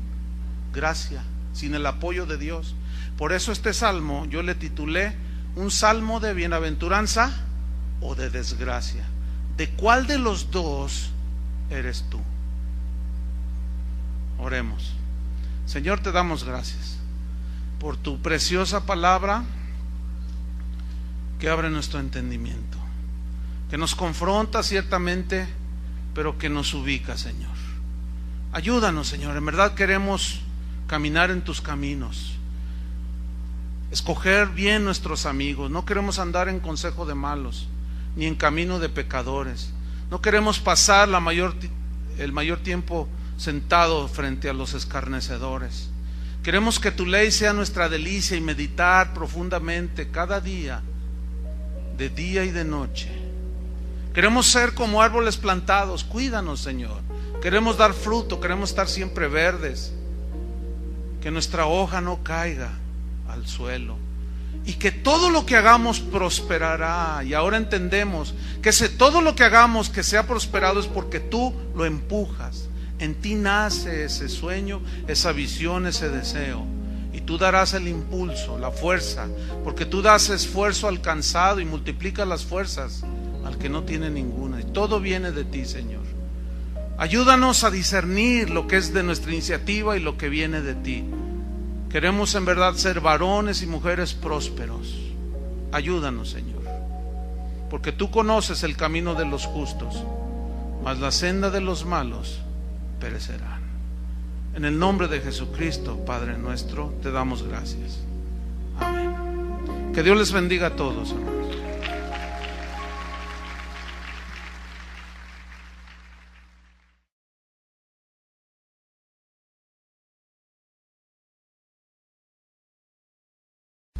gracia, sin el apoyo de Dios. Por eso este salmo yo le titulé un salmo de bienaventuranza o de desgracia. ¿De cuál de los dos eres tú? Oremos. Señor, te damos gracias por tu preciosa palabra que abre nuestro entendimiento, que nos confronta ciertamente, pero que nos ubica, Señor. Ayúdanos, Señor. En verdad queremos caminar en tus caminos, escoger bien nuestros amigos. No queremos andar en consejo de malos, ni en camino de pecadores. No queremos pasar el mayor tiempo sentado frente a los escarnecedores. Queremos que tu ley sea nuestra delicia y meditar profundamente cada día, de día y de noche. Queremos ser como árboles plantados. Cuídanos, Señor. Queremos dar fruto, queremos estar siempre verdes, que nuestra hoja no caiga al suelo, y que todo lo que hagamos prosperará. Y ahora entendemos que todo lo que hagamos que sea prosperado es porque tú lo empujas. En ti nace ese sueño, esa visión, ese deseo, y tú darás el impulso, la fuerza, porque tú das esfuerzo al cansado y multiplicas las fuerzas al que no tiene ninguna. Y todo viene de ti, Señor. Ayúdanos a discernir lo que es de nuestra iniciativa y lo que viene de ti. Queremos en verdad ser varones y mujeres prósperos. Ayúdanos, Señor, porque tú conoces el camino de los justos, mas la senda de los malos perecerán. En el nombre de Jesucristo, Padre nuestro, te damos gracias. Amén. Que Dios les bendiga a todos, hermanos.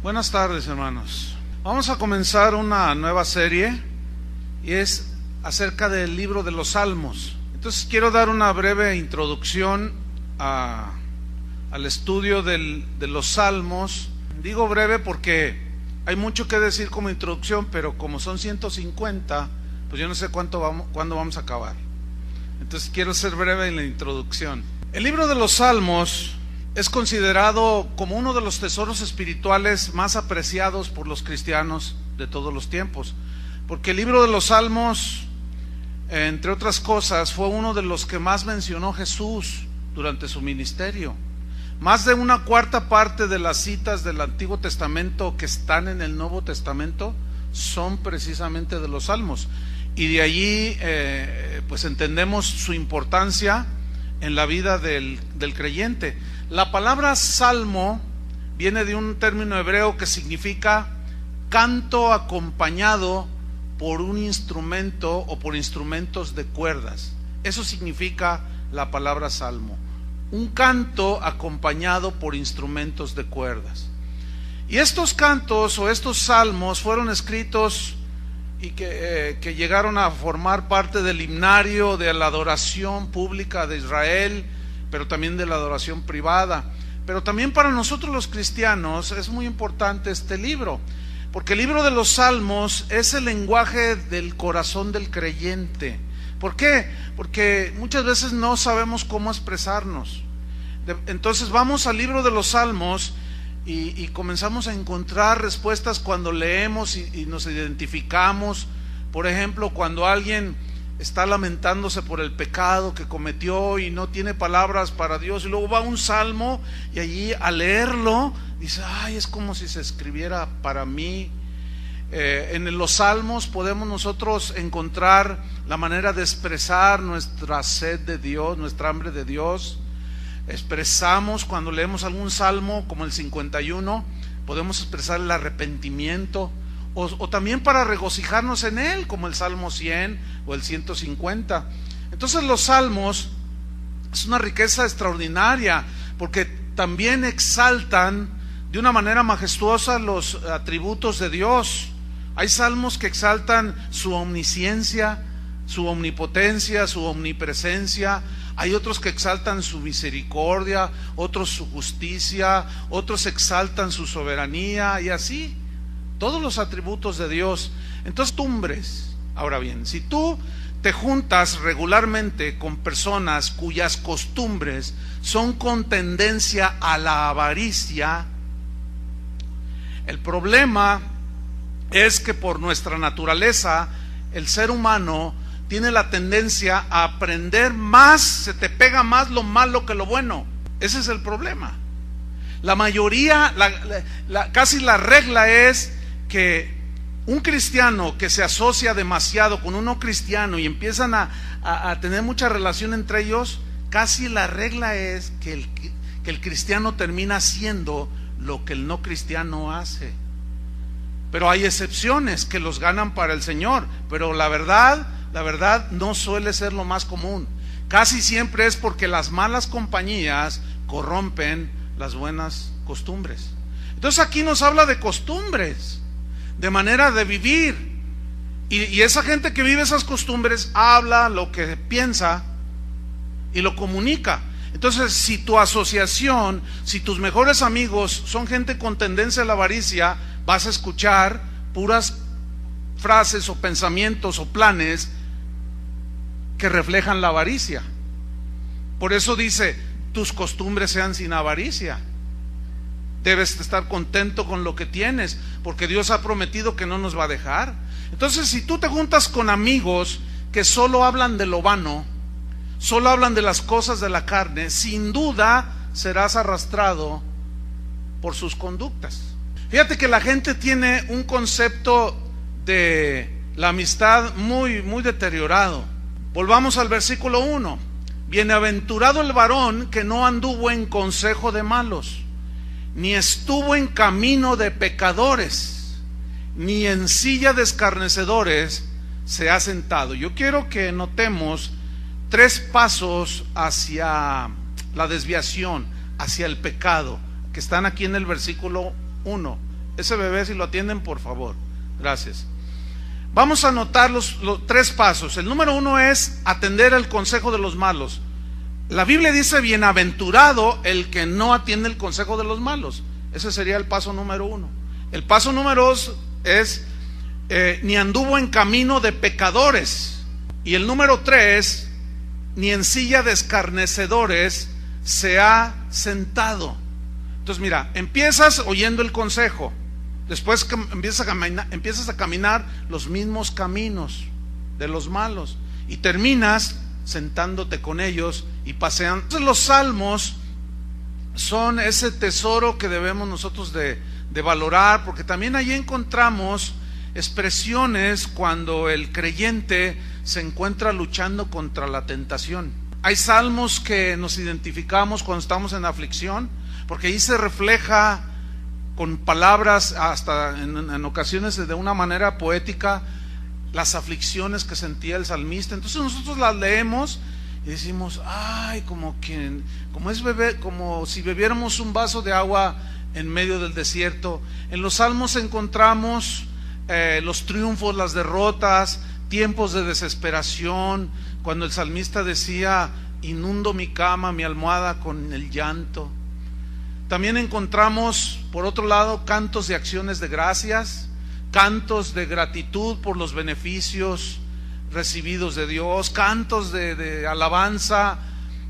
Buenas tardes, hermanos. Vamos a comenzar una nueva serie y es acerca del libro de los Salmos. Entonces quiero dar una breve introducción al estudio de los Salmos. Digo breve porque hay mucho que decir como introducción, pero como son 150, pues yo no sé cuándo vamos a acabar. Entonces quiero ser breve en la introducción. El libro de los Salmos es considerado como uno de los tesoros espirituales más apreciados por los cristianos de todos los tiempos, porque el libro de los Salmos, entre otras cosas, fue uno de los que más mencionó Jesús durante su ministerio. Más de una cuarta parte de las citas del Antiguo Testamento que están en el Nuevo Testamento son precisamente de los Salmos, y de allí pues entendemos su importancia en la vida del creyente. La palabra salmo viene de un término hebreo que significa canto acompañado por un instrumento o por instrumentos de cuerdas. Eso significa la palabra salmo, un canto acompañado por instrumentos de cuerdas. Y estos cantos o estos salmos fueron escritos y que llegaron a formar parte del himnario de la adoración pública de Israel, pero también de la adoración privada. Pero también para nosotros los cristianos es muy importante este libro, porque el libro de los Salmos es el lenguaje del corazón del creyente. ¿Por qué? Porque muchas veces no sabemos cómo expresarnos. Entonces vamos al libro de los Salmos y comenzamos a encontrar respuestas cuando leemos y nos identificamos. Por ejemplo, cuando alguien está lamentándose por el pecado que cometió y no tiene palabras para Dios, y luego va a un salmo y allí al leerlo dice: ay, es como si se escribiera para mí. En los salmos podemos nosotros encontrar la manera de expresar nuestra sed de Dios, nuestra hambre de Dios. Expresamos cuando leemos algún salmo como el 51, podemos expresar el arrepentimiento, o también para regocijarnos en él, como el Salmo 100 o el 150. Entonces los salmos es una riqueza extraordinaria, porque también exaltan de una manera majestuosa los atributos de Dios. Hay salmos que exaltan su omnisciencia, su omnipotencia, su omnipresencia. Hay otros que exaltan su misericordia, otros su justicia, otros exaltan su soberanía, y así todos los atributos de Dios. Entonces, costumbres. Ahora bien, si tú te juntas regularmente con personas cuyas costumbres son con tendencia a la avaricia, el problema es que por nuestra naturaleza el ser humano tiene la tendencia a aprender más, se te pega más lo malo que lo bueno. Ese es el problema. La mayoría, casi la regla es que un cristiano que se asocia demasiado con un no cristiano y empiezan a tener mucha relación entre ellos, casi la regla es que el cristiano termina haciendo lo que el no cristiano hace. Pero hay excepciones que los ganan para el Señor, pero la verdad no suele ser lo más común. Casi siempre es porque las malas compañías corrompen las buenas costumbres. Entonces aquí nos habla de costumbres, de manera de vivir, y esa gente que vive esas costumbres habla lo que piensa y lo comunica. Entonces, si tu asociación, si tus mejores amigos son gente con tendencia a la avaricia, vas a escuchar puras frases o pensamientos o planes que reflejan la avaricia. Por eso dice: tus costumbres sean sin avaricia. Debes estar contento con lo que tienes, porque Dios ha prometido que no nos va a dejar. Entonces, si tú te juntas con amigos que solo hablan de lo vano, solo hablan de las cosas de la carne, sin duda serás arrastrado por sus conductas. Fíjate que la gente tiene un concepto de la amistad muy, muy deteriorado. Volvamos al versículo 1. Bienaventurado el varón que no anduvo en consejo de malos, ni estuvo en camino de pecadores, ni en silla de escarnecedores se ha sentado. Yo quiero que notemos 3 pasos hacia la desviación, hacia el pecado, que están aquí en el versículo 1. Ese bebé, si lo atienden, por favor. Gracias. Vamos a notar los 3 pasos. El número 1 es atender el consejo de los malos. La Biblia dice: bienaventurado el que no atiende el consejo de los malos. Ese sería el paso número 1. El paso número 2 es ni anduvo en camino de pecadores. Y el número 3, ni en silla de escarnecedores se ha sentado. Entonces mira, empiezas oyendo el consejo, después empiezas a caminar los mismos caminos de los malos y terminas sentándote con ellos y paseando. Entonces los salmos son ese tesoro que debemos nosotros de valorar, porque también allí encontramos expresiones cuando el creyente se encuentra luchando contra la tentación. Hay salmos que nos identificamos cuando estamos en aflicción, porque ahí se refleja con palabras, hasta en ocasiones de una manera poética, las aflicciones que sentía el salmista. Entonces nosotros las leemos y decimos: ay, como si bebiéramos un vaso de agua en medio del desierto. En los salmos encontramos los triunfos, las derrotas, tiempos de desesperación, cuando el salmista decía: inundo mi cama, mi almohada con el llanto. También encontramos, por otro lado, cantos de acciones de gracias, cantos de gratitud por los beneficios recibidos de Dios, cantos de alabanza,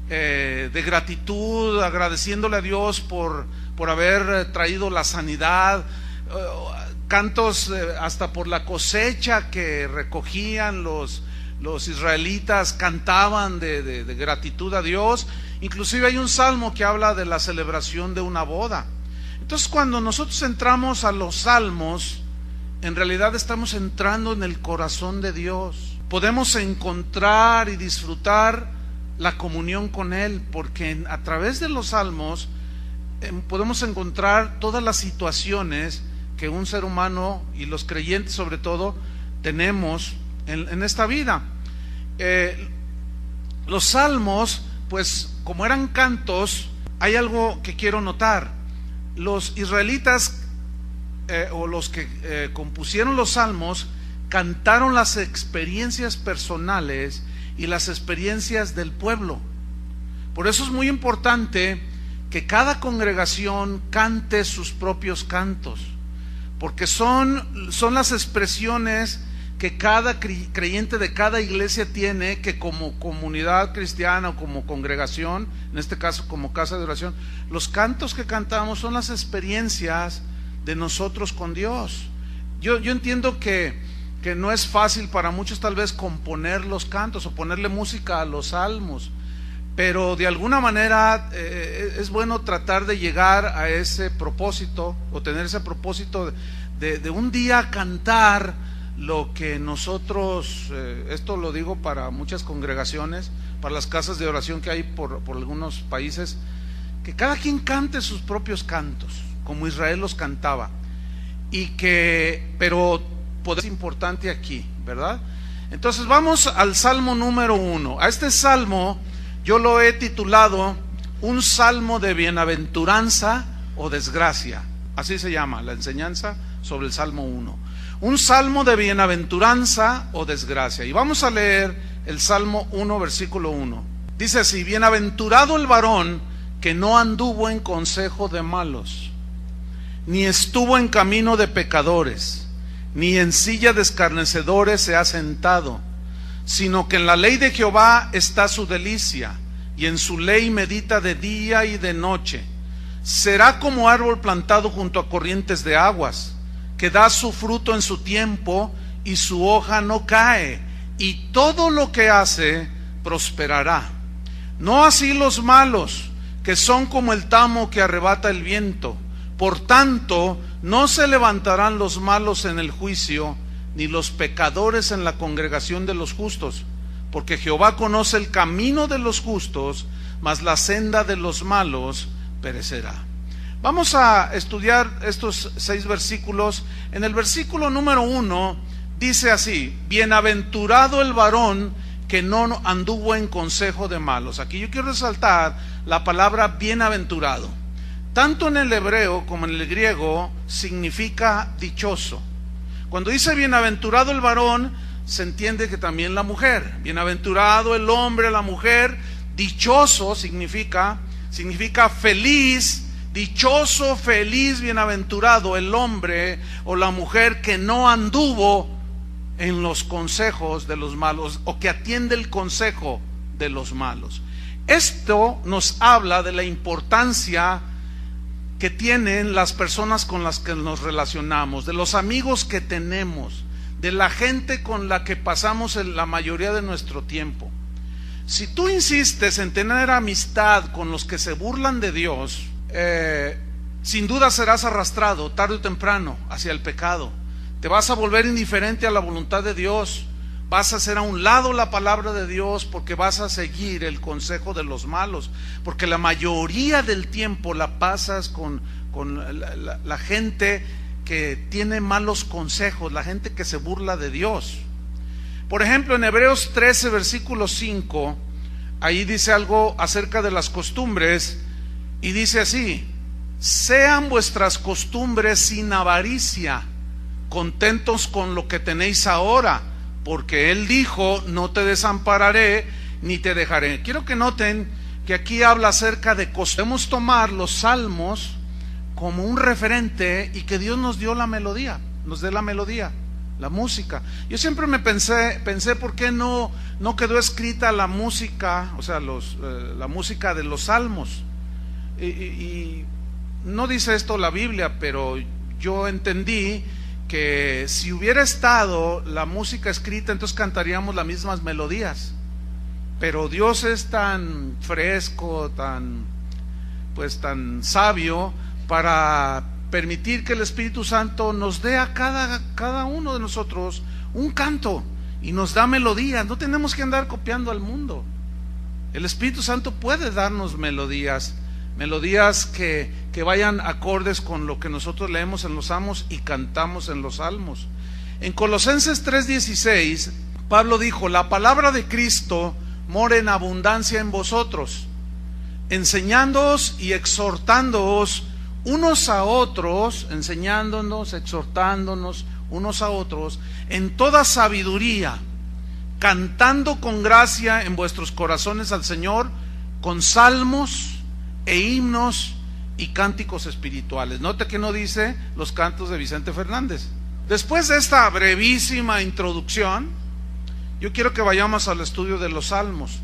de gratitud, agradeciéndole a Dios por haber traído la sanidad, cantos hasta por la cosecha que recogían los israelitas, cantaban de gratitud a Dios. Inclusive hay un salmo que habla de la celebración de una boda. Entonces, cuando nosotros entramos a los salmos, en realidad estamos entrando en el corazón de Dios. Podemos encontrar y disfrutar la comunión con Él, porque a través de los salmos podemos encontrar todas las situaciones que un ser humano, y los creyentes sobre todo, tenemos en esta vida. Los salmos, pues como eran cantos, hay algo que quiero notar. Los israelitas o los que compusieron los salmos cantaron las experiencias personales y las experiencias del pueblo. Por eso es muy importante que cada congregación cante sus propios cantos, porque son las expresiones que cada creyente de cada iglesia tiene, que como comunidad cristiana o como congregación, en este caso como casa de oración, los cantos que cantamos son las experiencias de nosotros con Dios. Yo entiendo que no es fácil para muchos tal vez componer los cantos o ponerle música a los salmos, pero de alguna manera es bueno tratar de llegar a ese propósito, o tener ese propósito de un día cantar lo que nosotros, esto lo digo para muchas congregaciones, para las casas de oración que hay por algunos países, que cada quien cante sus propios cantos, como Israel los cantaba, pero es importante aquí, ¿verdad? Entonces vamos al Salmo número 1. A este salmo yo lo he titulado un salmo de bienaventuranza o desgracia. Así se llama la enseñanza sobre el Salmo 1. Un salmo de bienaventuranza o desgracia. Y vamos a leer el Salmo 1, versículo 1. Dice así: bienaventurado el varón que no anduvo en consejo de malos, ni estuvo en camino de pecadores, ni en silla de escarnecedores se ha sentado, sino que en la ley de Jehová está su delicia, y en su ley medita de día y de noche. Será como árbol plantado junto a corrientes de aguas, que da su fruto en su tiempo, y su hoja no cae, y todo lo que hace prosperará. No así los malos, que son como el tamo que arrebata el viento. Por tanto, no se levantarán los malos en el juicio, ni los pecadores en la congregación de los justos, porque Jehová conoce el camino de los justos, mas la senda de los malos perecerá. Vamos a estudiar estos 6 versículos. En el versículo número 1 dice así: bienaventurado el varón que no anduvo en consejo de malos. Aquí yo quiero resaltar la palabra bienaventurado. Tanto en el hebreo como en el griego significa dichoso. Cuando dice bienaventurado el varón, se entiende que también la mujer. Bienaventurado el hombre, la mujer. Dichoso significa feliz. Dichoso, feliz, bienaventurado el hombre o la mujer que no anduvo en los consejos de los malos, o que atiende el consejo de los malos. Esto nos habla de la importancia que tienen las personas con las que nos relacionamos, de los amigos que tenemos, de la gente con la que pasamos la mayoría de nuestro tiempo. Si tú insistes en tener amistad con los que se burlan de Dios, sin duda serás arrastrado tarde o temprano hacia el pecado. Te vas a volver indiferente a la voluntad de Dios, vas a hacer a un lado la palabra de Dios, porque vas a seguir el consejo de los malos, porque la mayoría del tiempo la pasas con la gente que tiene malos consejos, la gente que se burla de Dios. Por ejemplo, en Hebreos 13 versículo 5, ahí dice algo acerca de las costumbres, y dice así: sean vuestras costumbres sin avaricia, contentos con lo que tenéis ahora, porque Él dijo: no te desampararé ni te dejaré. Quiero que noten que aquí habla acerca de costumbres. Podemos tomar los salmos como un referente y que Dios nos dio la melodía, nos dé la melodía, la música. Yo siempre me pensé ¿por qué no quedó escrita la música, o sea, la música de los salmos? Y no dice esto la Biblia, pero yo entendí que si hubiera estado la música escrita, entonces cantaríamos las mismas melodías. Pero Dios es tan fresco, tan sabio, para permitir que el Espíritu Santo nos dé a cada uno de nosotros un canto, y nos da melodías. No tenemos que andar copiando al mundo. El Espíritu Santo puede darnos melodías que vayan acordes con lo que nosotros leemos en los salmos y cantamos en los salmos. En Colosenses 3:16, Pablo dijo: la palabra de Cristo mora en abundancia en vosotros, enseñándoos y exhortándoos unos a otros, enseñándonos, exhortándonos unos a otros en toda sabiduría, cantando con gracia en vuestros corazones al Señor, con salmos e himnos y cánticos espirituales. Note que no dice los cantos de Vicente Fernández. Después de esta brevísima introducción, yo quiero que vayamos al estudio de los salmos,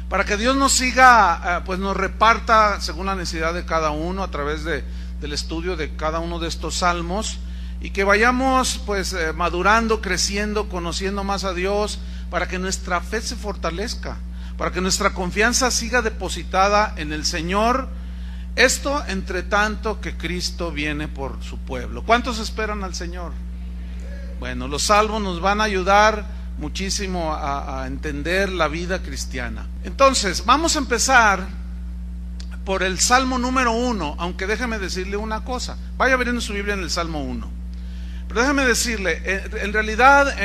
para que Dios nos siga, nos reparta según la necesidad de cada uno a través del estudio de cada uno de estos salmos, y que vayamos madurando, creciendo, conociendo más a Dios, para que nuestra fe se fortalezca, para que nuestra confianza siga depositada en el Señor. Esto entre tanto que Cristo viene por su pueblo. ¿Cuántos esperan al Señor? Bueno, los salmos nos van a ayudar muchísimo a entender la vida cristiana. Entonces, vamos a empezar por el Salmo número 1, aunque déjeme decirle una cosa. Vaya abriendo su Biblia en el Salmo 1. Pero déjeme decirle, en realidad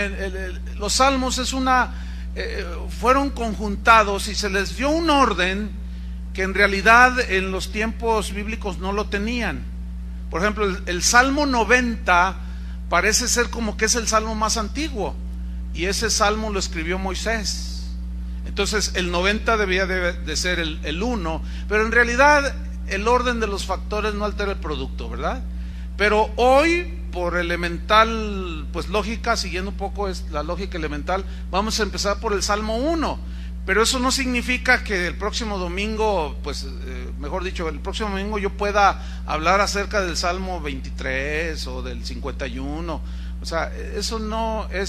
los salmos fueron conjuntados y se les dio un orden que en realidad en los tiempos bíblicos no lo tenían. Por ejemplo, el Salmo 90 parece ser como que es el salmo más antiguo, y ese salmo lo escribió Moisés. Entonces el 90 debía de ser el 1, pero en realidad el orden de los factores no altera el producto, ¿verdad? Pero hoy, por elemental lógica, siguiendo un poco la lógica elemental, vamos a empezar por el Salmo 1. Pero eso no significa que el próximo domingo, mejor dicho, el próximo domingo yo pueda hablar acerca del Salmo 23 o del 51. O sea, eso no es